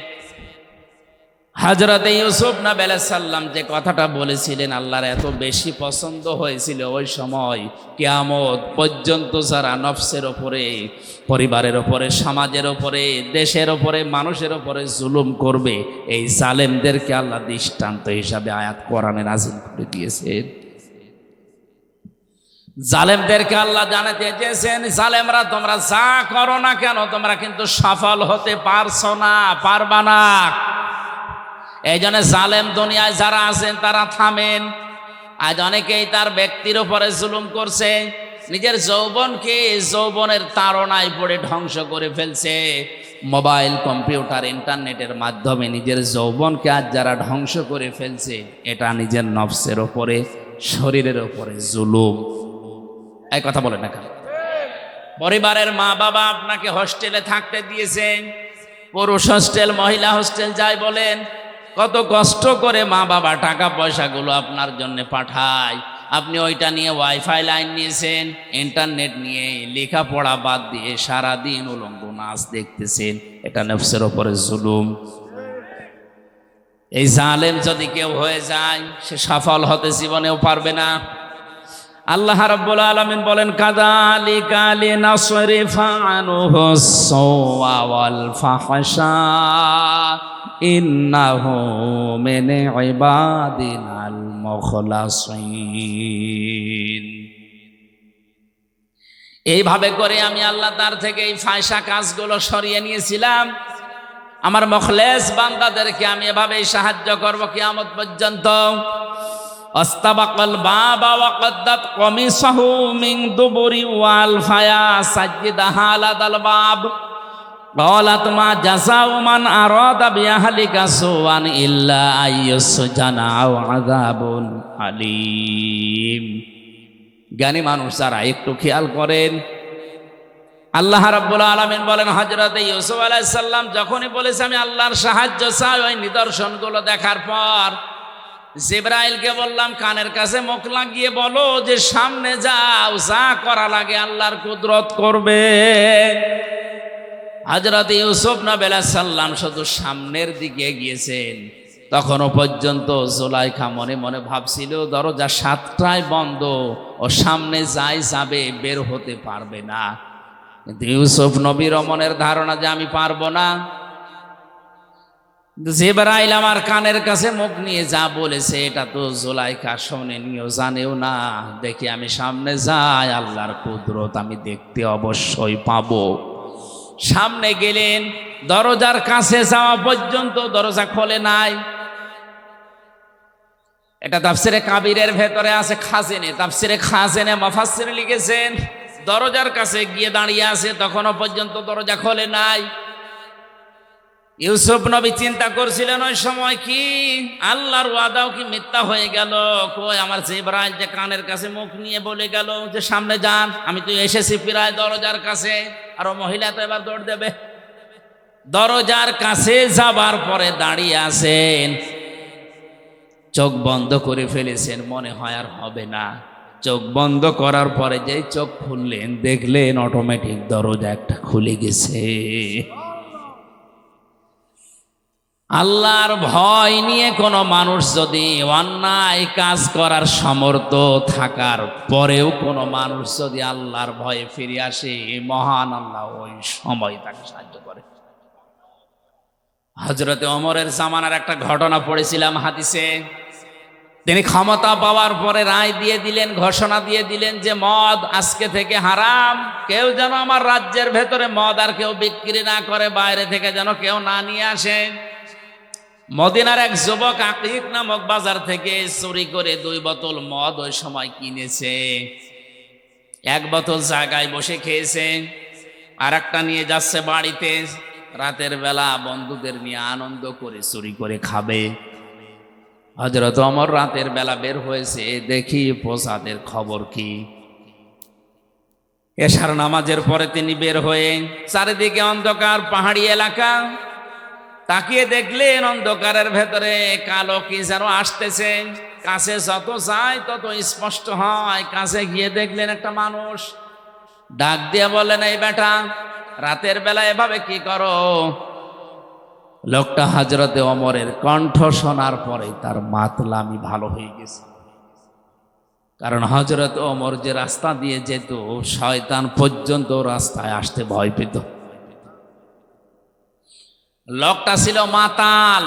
হযরত ইউসুফ নবী আলাইহিস সালাম যে কথাটা বলেছিলেন আল্লাহর এত বেশি পছন্দ হয়েছিল, ওই সময় কিয়ামত পর্যন্ত যারা নফসের ওপরে, পরিবারের ওপরে, সমাজের ওপরে, দেশের ওপরে, মানুষের ওপরে জুলুম করবে, এই জালেমদেরকে আল্লাহ দৃষ্টান্ত হিসাবে আয়াত কোরআনে নাযিল করে দিয়েছেন। জালেমদেরকে আল্লাহ জানাতে চেয়েছেন, জালেমরা তোমরা যা করো না কেন তোমরা কিন্তু সফল হতে পারছো না, পারবা না। এই জন্য জালেম দুনিয়ায় যারা আছেন তারা থামেন। আজ অনেকেই তার ব্যক্তির উপরে জুলুম করছে, নিজের যৌবনকে যৌবনের তাড়নায় পড়ে ধ্বংস করে ফেলছে। মোবাইল, কম্পিউটার, ইন্টারনেটের মাধ্যমে নিজের যৌবনকে আজ যারা ধ্বংস করে ফেলছে, এটা নিজের নফসের ওপরে, শরীরের ওপরে জুলুম। এই কথা বলে না কেন? পরিবারের মা বাবা আপনাকে হোস্টেলে থাকতে দিয়েছেন, পুরুষ হোস্টেল, মহিলা হোস্টেল, যাই বলেন, কত কষ্ট করে মা বাবা টাকা পয়সাগুলো আপনার জন্য পাঠায়। আপনি ওইটা নিয়ে ওয়াইফাই লাইন নিয়েছেন, ইন্টারনেট নিয়ে লেখাপড়া বাদ দিয়ে সারাদিন উলঙ্গ নাচ দেখতেছেন। এটা নফসের ওপরে জুলুম। এই জালেম যদি কেউ হয়ে যায়, সে সফল হতে জীবনেও পারবে না। আল্লাহ রাব্বুল আলামিন বলেন, কাযালিকা লিনাসরিফা আনহুস সাওয়া ওয়াল ফাহশা ইন্নাহু মিন ইবাদিনাল মুখলাসিন। এইভাবে করে আমি আল্লাহ তার থেকে এই ফায়সা কাজগুলো সরিয়ে নিয়েছিলাম। আমার মুখলেস বান্দাদেরকে আমি এভাবেই সাহায্য করব কিয়ামত পর্যন্ত। আস্তাবাকাল বাবা ওয়া কাদ্দাত কমিসাহু মিন দুবুরি ওয়াল ফায়া সাজ্জিদাহা আলাদাল বাব ক্বালাত মা জাযাউ মান আরাদা বিআহলিকা সুআন ইল্লা আইয়ুসজানা আও আযাবুন আলীম। জ্ঞানী মানুষ যারা একটু খেয়াল করেন, আল্লাহ রাব্বুল আলামিন বলেন, হযরত ইউসুফ আলাইহিস সালাম যখনই বলেছে আমি আল্লাহর সাহায্য চাই, ওই নিদর্শনগুলো দেখার পর জিবরাইলকে বললাম, কানের কাছে মুখ লাগিয়ে বলো যে সামনে যাও, যা করা লাগে আল্লাহর কুদরত করবে। হযরত ইউসুফ নবী আলাইহিস সালাম শুধু সামনের দিকে গিয়েছেন। তখনও পর্যন্ত জুলাইখা মনে মনে ভাবছিল দরজা 7টায় বন্ধ, ও সামনে যাই যাবে, বের হতে পারবে না। কিন্তু ইউসুফ নবীর মনের ধারণা যে আমি পারবো না। জিবরাইল আমার কানের কাছে মুখ নিয়ে যা বলেছে এটা তো জুলাইখা শোনেনিও, জানেও না। দেখি আমি সামনে যাই, আল্লাহর কুদরত আমি দেখতে অবশ্যই পাবো। সামনে গেলেন, দরজার কাছে যাওয়া পর্যন্ত দরজা খোলে নাই। এটা তাফসিরে কাবীরের ভেতরে আছে, খাজেনে, তাফসিরে খাজেনে মুফাসসির লিখেছেন দরজার কাছে গিয়ে দাঁড়িয়ে আছে, তখনও পর্যন্ত দরজা খোলে নাই। ইউসুফ নবী চিন্তা করছিলেন ওই সময়, কি আল্লাহর ওয়াদাও কি মিথ্যা হয়ে গেল? কই আমার জিবরাইল যে কানের কাছে মুখ নিয়ে বলে গেল যে সামনে যান, আমি তো এসেছি প্রায় দরজার কাছে, আর মহিলা তো এবার দৌড় দেবে। দরজার কাছে যাবার পরে দাঁড়িয়ে আছেন, চোখ বন্ধ করে ফেলেছেন, মনে হয় আর হবে না। চোখ বন্ধ করার পরে যেই চোখ খুললেন, দেখলেন অটোমেটিক দরজা একটা খুলে গেছে। আল্লাহর ভয় নিয়ে কোনো মানুষ যদি অন্যায় কাজ করার সামর্থ্য থাকার পরেও কোনো মানুষ যদি আল্লাহর ভয়ে ফিরে আসে, মহান আল্লাহ ওই সময় তাকে সাহায্য করে। হযরতে ওমরের জামানার একটা ঘটনা পড়েছিলাম হাদিসে। তিনি ক্ষমতা পাওয়ার পরে রায় দিয়ে দিলেন, ঘোষণা দিয়ে দিলেন যে মদ আজকে থেকে হারাম। কেউ যেন আমার রাজ্যের ভেতরে মদ আর কেউ বিক্রি না করে, বাইরে থেকে যেন কেউ না নিয়ে আসে। মদিনার এক যুবক আকিক নামক বাজার থেকে চুরি করে 2 বোতল মদ ওই সময় কিনেছে। 1 বোতল জায়গায় বসে খেয়েছে, আর একটা নিয়ে যাচ্ছে বাড়িতে। রাতের বেলা বন্ধুদের নিয়ে আনন্দ করে চুরি করে খাবে। হযরত ওমর রাতের বেলা বের হয়েছে, দেখি প্রসাদের খবর কি। এশার নামাজের পরে তিনি বের হয়ে, চারিদিকে অন্ধকার, পাহাড়ি এলাকা। তাকিয়ে দেখলেন অন্ধকারের ভেতরে কালো কি যেন আসতেছে। কাছে যত যায় তত স্পষ্ট হয়। কাছে গিয়ে দেখলেন একটা মানুষ। ডাক দিয়ে বললেন, এই বেটা, রাতের বেলা এভাবে কি করো? লোকটা হযরতে ওমরের কণ্ঠ শোনার পরে তার মাতলামি ভালো হয়ে গেছে। কারণ হযরত ওমর যে রাস্তা দিয়ে যেত, শয়তান পর্যন্ত রাস্তায় আসতে ভয় পেত। লোকটা ছিল মাতাল।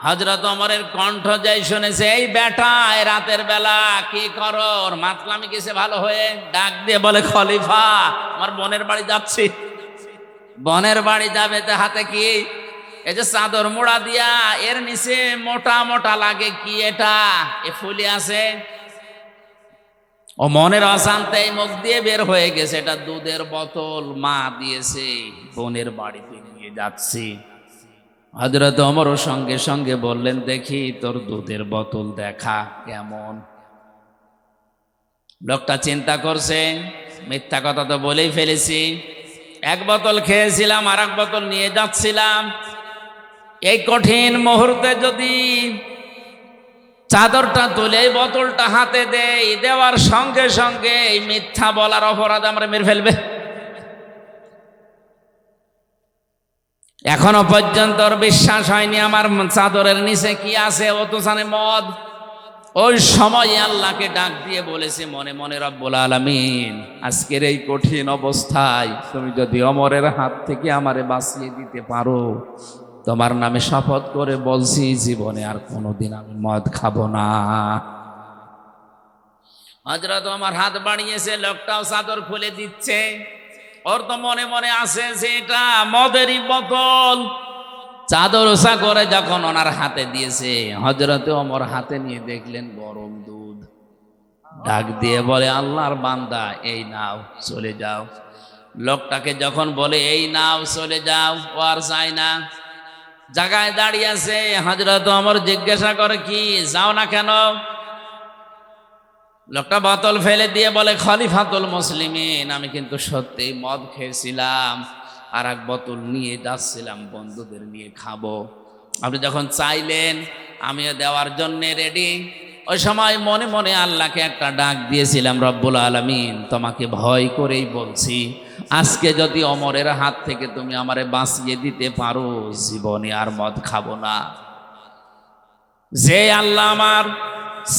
হযরত ওমরের কণ্ঠ যাই শুনেছে, এই বেটা, এই রাতের বেলা কি করো? ওর মাতলামি গেছে ভালো হয়ে। ডাক দিয়ে বলে, খলিফা, আমার বোনের বাড়ি যাচ্ছি। বোনের বাড়ি যাবে, তা হাতে কি? এই যে চাদর মোড়া দিয়া, এর নিচে মোটা মোটা লাগে কি এটা? এ ফুলি আছে। ও মনের অশান্তি মুখ দিয়ে বের হয়ে গেছে, এটা দুধের বোতল মা দিয়েছে, বোনের বাড়িতে নিয়ে যাচ্ছি। হযরত ওমর সঙ্গে সঙ্গে বললেন, দেখি তোর দুধের বোতল দেখা কেমন। লোকটা চিন্তা করছে, মিথ্যা কথা তো বলেই ফেলেছি। 1 বোতল খেয়েছিলাম, আর 1 বোতল নিয়ে যাচ্ছিলাম। এই কঠিন মুহূর্তে যদি চাদরটা তুলে এই বোতলটা হাতে দেই, দেওয়ার সঙ্গে সঙ্গে এই মিথ্যা বলার অপরাধ আমরা মেরে ফেলবে। এখনো পর্যন্ত ওর বিশ্বাস হয়নি আমার চাদরের নিচে কি আছে, ও তো জানে মদ। ওই সময় আল্লাহকে ডাক দিয়ে বলেছে মনে মনে, রব্বুল আলামিন, আজকের এই কঠিন অবস্থায় তুমি যদি ওমরের হাত থেকে আমারে বাঁচিয়ে দিতে পারো, তোমার নামে শপথ করে বলছি, জীবনে আর কোনোদিন আমি মদ খাবো না। হযরত ওমর হাত বাড়িয়েছে, লোকটাও চাদর খুলে দিচ্ছে। ওর তো মনে মনে আছে যে এটা মদেরই বোতল। চাদর ওসা করে যখন ওনার হাতে দিয়েছে, হযরতে ওমর হাতে নিয়ে দেখলেন গরম দুধ। ডাক দিয়ে বলে, আল্লাহর বান্দা, এই নাও, চলে যাও। লোকটাকে যখন বলে এই নাও, চলে যাও, ও আর চায় না, জায়গায় দাঁড়িয়ে আছে। হযরত ওমর জিজ্ঞাসা করে, কি যাও না কেন? লোকটা বোতল ফেলে দিয়ে বলে, খলিফাতুল মুসলিমিন, আমি কিন্তু সত্যি মদ খেয়েছিলাম, আর 1 বোতল নিয়ে যাচ্ছিলাম বন্ধুদের নিয়ে খাবো। আপনি যখন চাইলেন আমিও দেওয়ার জন্য রেডি। ওই সময় মনে মনে আল্লাহকে একটা ডাক দিয়েছিলাম, রব্বুল আলামিন, তোমাকে ভয় করেই বলছি, আজকে যদি ওমরের হাত থেকে তুমি আমারে বাঁচিয়ে দিতে পারো, জীবনে আর মদ খাবো না। যে আল্লাহ আমার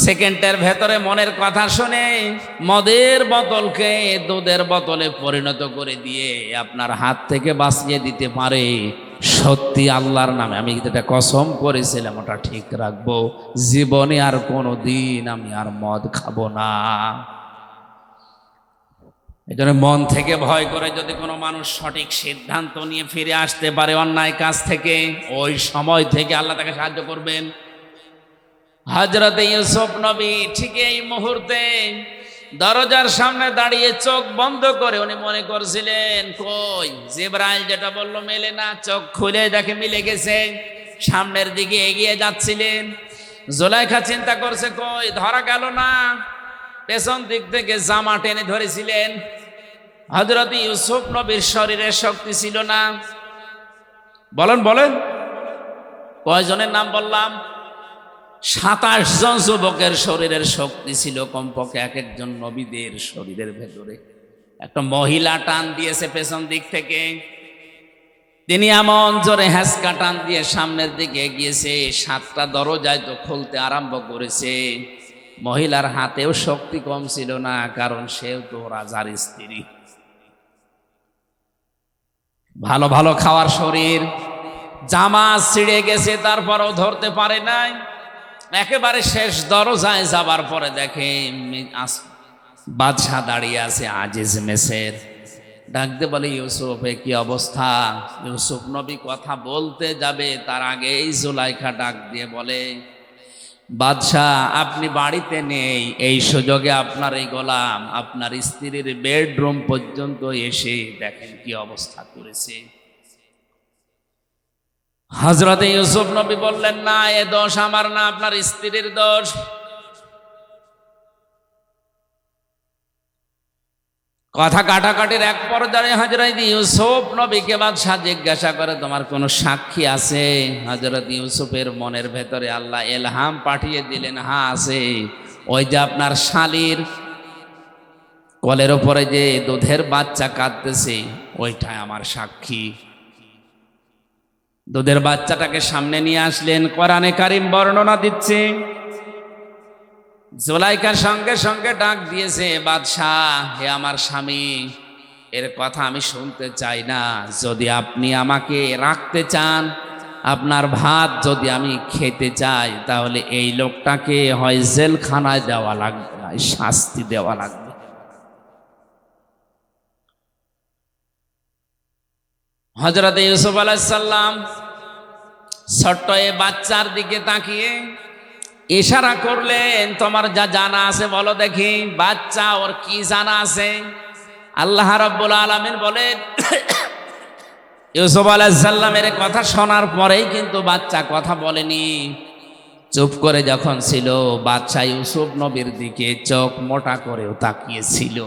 সেকেন্ডের ভেতরে মনের কথা শুনে মদের বোতলকে দুধের বোতলে পরিণত করে দিয়ে আপনার হাত থেকে বাঁচিয়ে দিতে পারে, সত্যি আল্লাহর নামে আমি যেটা কসম করেছিলাম ওটা ঠিক রাখবো, জীবনে আর কোনো দিন আমি আর মদ খাবো না। এই জন্য মন থেকে ভয় করে যদি কোনো মানুষ সঠিক সিদ্ধান্ত নিয়ে ফিরে আসতে পারে অন্যায় কাজ থেকে, ওই সময় থেকে আল্লাহ তাকে সাহায্য করবেন। হযরতে ইউসুফ নবী ঠিক এই মুহূর্তে দরজার সামনে দাঁড়িয়ে চোখ বন্ধ করে উনি মনে করছিলেন, কই জিবরাইল যেটা বলল মেলে না। চোখ খুলে দেখে মিলে গেছে। সামনের দিকে এগিয়ে যাচ্ছিলেন। জুলাইখা চিন্তা করছে, কই ধরা গেল না। পেছন দিক থেকে জামা টেনে ধরেছিলেন। হযরত ইউসুফ নবীর শরীরে শক্তি ছিল না। বলেন বলেন, কয়জনের নাম বললাম? 27 জন যুবকের শরীরের শক্তি ছিল কমপক্ষে। এক একজন নবীদের শরীরের ভেতরে একটা মহিলা টান দিয়েছে পেছন দিক থেকে। তিনি এমন জোরে হ্যাঁচকা টান দিয়ে সামনের দিকে এগিয়েছে, 7টা দরজায় তো খুলতে আরম্ভ করেছে। মহিলার হাতেও শক্তি কম ছিল না, কারণ সেও তো রাজার স্ত্রী। ভালো ভালো খাওয়ার শরীর, জামা ছিঁড়ে গেছে, তারপরও ধরতে পারে নাই। একেবারে শেষ দরজায় যাবার পরে দেখে বাদশাহ দাঁড়িয়ে আছে আজিজ মেসের। ডাকতে বলে, ইউসুফ এ কি অবস্থা? ইউসুফ নবী কথা বলতে যাবে তার আগে এই জুলাইখা ডাক দিয়ে বলে, বাদশাহ আপনি বাড়িতে নেই, এই সুযোগে আপনার এই গোলাম আপনার স্ত্রীর বেডরুম পর্যন্ত এসে দেখেন কি অবস্থা করেছে। হযরতে ইউসুফ নবী বললেন, না, এ দোষ আমার না, আপনার স্ত্রীর দোষ। কথা কাটাকাটির এক পর্যায়ে হযরত ইউসুফ নবীকে বাদশাহ জিজ্ঞাসা করে, তোমার কোনো সাক্ষী আছে? হযরত ইউসুফের মনের ভেতরে আল্লাহ ইলহাম পাঠিয়ে দিলেন, হ্যাঁ আছে। ওই যে আপনার শালীর কোলের উপরে যে দুধের বাচ্চা কাঁদতেছে, ওইটাই আমার সাক্ষী। দুধের বাচ্চাটাকে সামনে নিয়ে আসলেন। কোরআনে কারীম বর্ণনা দিচ্ছে, জুলাইখার সঙ্গে সঙ্গে ডাক দিয়েছে, বাদশাহ হে আমার স্বামী, এর কথা আমি শুনতে চাই না। যদি আপনি আমাকে রাখতে চান, আপনার ভাত যদি আমি খেতে চাই, তাহলে এই লোকটাকে হয় জেলখানায় দেওয়া লাগবে, না শাস্তি দেওয়া লাগবে। হযরত ইউসুফ আলাইহিস সালাম ছোট্ট এ বাচ্চার দিকে তাকিয়ে ইশারা করলেন, তোমার যা জানা আছে বলো দেখি। বাচ্চা ওর কি জানা আছে? আল্লাহ রাব্বুল আলামিন বলেন, ইউসুফ আলাইহিস সালামের কথা শোনার পরেই কিন্তু বাচ্চা কথা বলেনি। চুপ করে যখন ছিল, বাচ্চা ইউসুফ নবীর দিকে চোখ মোটা করেও তাকিয়েছিল।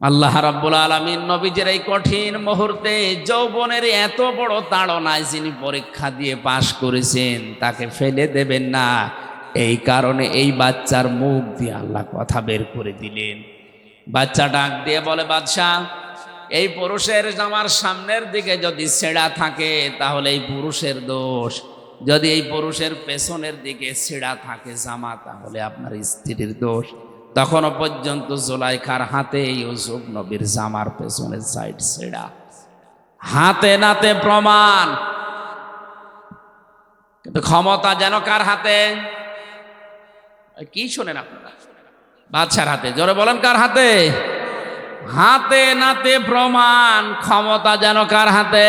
আল্লাহ রাব্বুল আলামিন নবীজির এই কঠিন মুহূর্তে যৌবনের এত বড় তাড়নায় যিনি পরীক্ষা দিয়ে পাশ করেছেন, তাকে ফেলে দেবেন না, এই কারণে এই বাচ্চার মুখ দিয়ে আল্লাহ কথা বের করে দিলেন। বাচ্চা ডাক দিয়ে বলে, বাদশাহ এই পুরুষের জামার সামনের দিকে যদি ছেঁড়া থাকে তাহলে এই পুরুষের দোষ, যদি এই পুরুষের পেছনের দিকে ছেঁড়া থাকে জামা, তাহলে আপনার স্ত্রীর দোষ। তখনও পর্যন্ত জুলাইখার হাতে ইউসুফ নবীর জামার পেছনের সাইড ছেঁড়া, হাতে নাতে প্রমাণ। কিন্তু ক্ষমতা যেন কার হাতে? কি শোনেন আপনারা? বাদশার হাতে। জোরে বলেন, কার হাতে? হাতে নাতে প্রমাণ। ক্ষমতা যেন কার হাতে?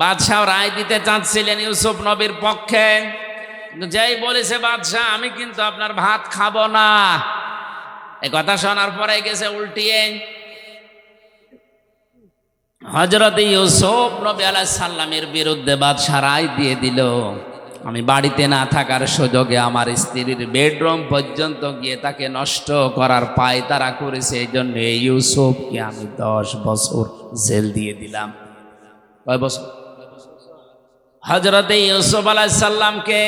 বাদশাহ রায় দিতে চাচ্ছিলেন ইউসুফ নবীর পক্ষে, যেই বলেছে বাদশাহ আমি কিন্তু আপনার ভাত খাবো না, এই কথা শোনার পরে গেছে উল্টিয়ে। হযরত ইউসুফ নবী আলাইহিস সালামের বিরুদ্ধে বাদশাহ রায় দিয়ে দিল, আমি বাড়িতে না থাকার সুযোগে আমার স্ত্রীর বেডরুম পর্যন্ত গিয়ে তাকে নষ্ট করার পায়তারা করেছে, এই জন্য ইউসুফকে আমি 10 বছর জেল দিয়ে দিলাম। কয় বছর? হযরত ইউসুফ আলাইহিস সালামকে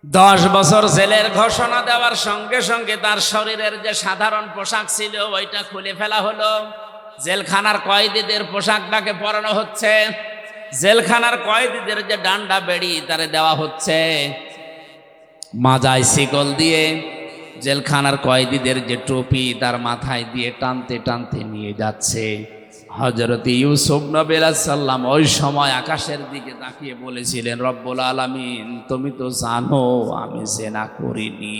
10 বছর জেলের ঘোষণা দেওয়ার সঙ্গে সঙ্গে তার শরীরের যে সাধারণ পোশাক ছিল ওইটা খুলে ফেলা হলো। জেলখানার কয়েদিদের পোশাকটাকে পরানো হচ্ছে, জেলখানার কয়েদিদের যে ডান্ডা বেড়ি তারে দেওয়া হচ্ছে, মাজায় শিকল দিয়ে জেলখানার কয়েদিদের যে টুপি তার মাথায় দিয়ে টানতে টানতে নিয়ে যাচ্ছে। হযরত ইউসুফ নবী আলাইহিস সালাম ওই সময় আকাশের দিকে তাকিয়ে বলেছিলেন, রব্বুল আলামিন তুমি তো জানো আমি জিনা করিনি,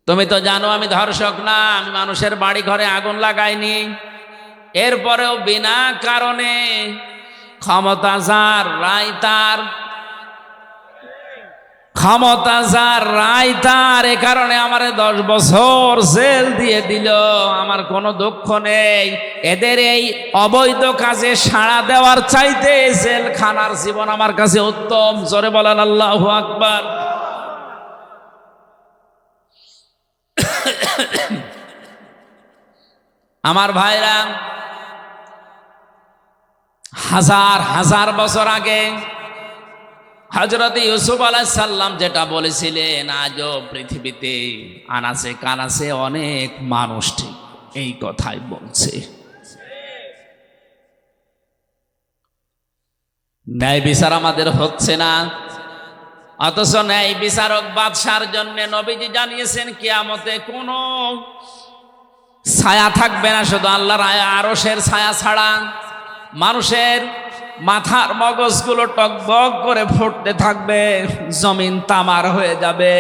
তুমি তো জানো আমি ধর্ষক না, আমি মানুষের বাড়ি ঘরে আগুন লাগাইনি। এরপরেও বিনা কারণে ক্ষমতা যার রায় তার, ক্ষমতা যার রায় তার, এ কারণে আমারে 10 বছর জেল দিয়ে দিল। আমার কোনো দুঃখ নেই, এদের এই অবৈধ কাজে সাড়া দেওয়ার চাইতে জেলখানার জীবন আমার কাছে উত্তম। জোরে বলেন আল্লাহু আকবার। আমার ভাইরা, হাজার হাজার বছর আগে হযরত ইউসুফ আলাইহিস সালাম যেটা বলেছিলেন, আজও পৃথিবীতে আনাচে কানাচে অনেক মানুষ ঠিক এই কথাই বলছে। ন্যায় বিচার আমাদের হচ্ছে না, অথচ ন্যায় বিচারক বাদশার জন্য নবীজি জানিয়েছেন কিয়ামতে কোনো ছায়া থাকবে না, শুধু আল্লাহর আরশের ছায়া ছাড়া। মানুষের মাথার মগজগুলো টকবক করে ফুটতে থাকবে, জমিন তামার হয়ে যাবে।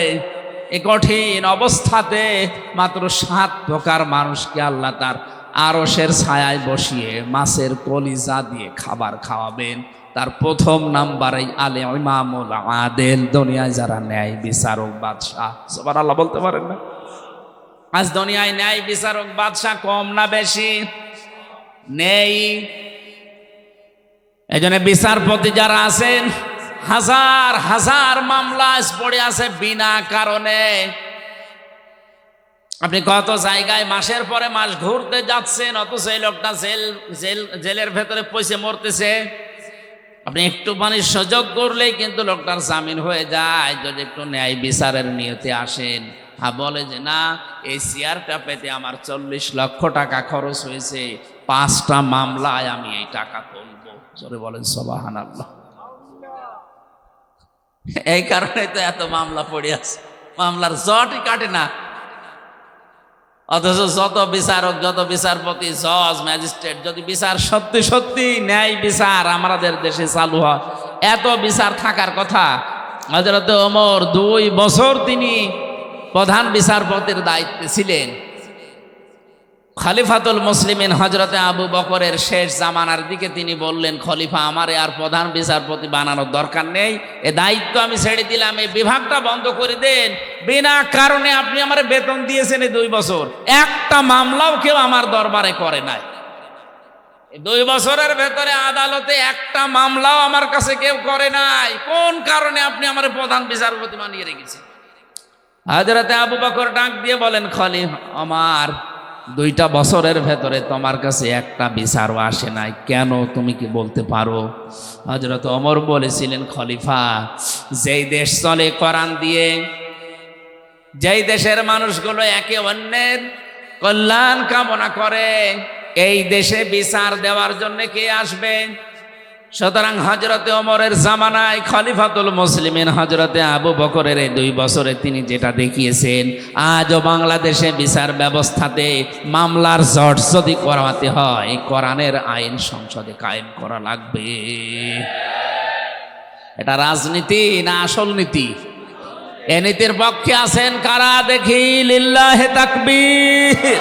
এই কঠিন অবস্থাতে মাত্র 7 প্রকার মানুষকে আল্লাহ তার আরশের ছায়ায় বসিয়ে মাছের কলিজা দিয়ে খাবার খাওয়াবেন। তার প্রথম নাম্বারে আলে ইমামুল আদেল, দুনিয়ায় যারা ন্যায় বিচারক বাদশাহ। সুবহানাল্লাহ বলতে পারেন না? আজ দুনিয়ায় ন্যায় বিচারক বাদশাহ কম না বেশি? নেই। এই জন্য বিচারপতি যারা আছেন, হাজার হাজার মামলা পড়ে আছে বিনা কারণে। আপনি কত জায়গায় মাসের পরে মাস ঘুরতে যাচ্ছেন, অথচ এই লোকটা জেলের ভেতরে পয়সা মরতেছে। আপনি একটু পানির সুযোগ করলেই কিন্তু লোকটার জামিন হয়ে যায়, যদি একটু ন্যায় বিচারের নিয়তে আসেন। বলে যে না, এই চেয়ারটা পেতে আমার 40 লক্ষ টাকা খরচ হয়েছে, 5টা মামলায় আমি এই টাকা তুলবো। জোরে বলেন সুবহানাল্লাহ। এই কারণে তো এত মামলা পড়ে আছে, মামলার জটই কাটে না। অথচ যত বিচারক, যত বিচারপতি, জজ, ম্যাজিস্ট্রেট, যদি বিচার সত্যি সত্যি ন্যায় বিচার আমাদের দেশে চালু হয়, এত বিচার থাকার কথা। হযরত ওমর 2 বছর তিনি প্রধান বিচারপতির দায়িত্বে ছিলেন। খলিফাতুল মুসলিমিন হযরতে আবু বকরের শেষ জামানার দিকে তিনি বললেন, খলিফা আমারে আর প্রধান বিচারপতি বানানোর দরকার নেই, এ দায়িত্ব আমি ছেড়ে দিলাম, এই বিভাগটা বন্ধ করে দেন। বিনা কারণে আপনি আমারে বেতন দিয়েছেন এই 2 বছর, একটা মামলাও কেউ আমার দরবারে করে নাই। 2 বছরের ভেতরে আদালতে একটা মামলাও আমার কাছে কেউ করে নাই। কোন কারণে আপনি আমারে প্রধান বিচারপতি বানিয়ে রেখেছেন? হযরতে আবু বকর ডাক দিয়ে বলেন, খলিফা আমার 2টা বছরের ভেতরে তোমার কাছে একটা বিচারও আসে নাই, কেন তুমি কি বলতে পারো? হযরত ওমর বলেছিলেন, খলিফা যেই দেশ চলে কোরআন দিয়ে, যেই দেশের মানুষগুলো একে অন্যের কল্যাণ কামনা করে, এই দেশে বিচার দেওয়ার জন্য কে আসবে? সুতরাং হযরতে ওমরের জামানায় খলিফাতুল মুসলিমিন হযরতে আবু বকরের এই 2 বছরে তিনি যেটা দেখিয়েছেন, আজও বাংলাদেশে বিচার ব্যবস্থাতে মামলার জট যদি করাতে হয়, কোরআনের আইন সংসদে কায়েম করা লাগবে। এটা রাজনীতি না আসল নীতি? এ নীতির পক্ষে আছেন কারা দেখি? লিল্লাহি তাকবীর।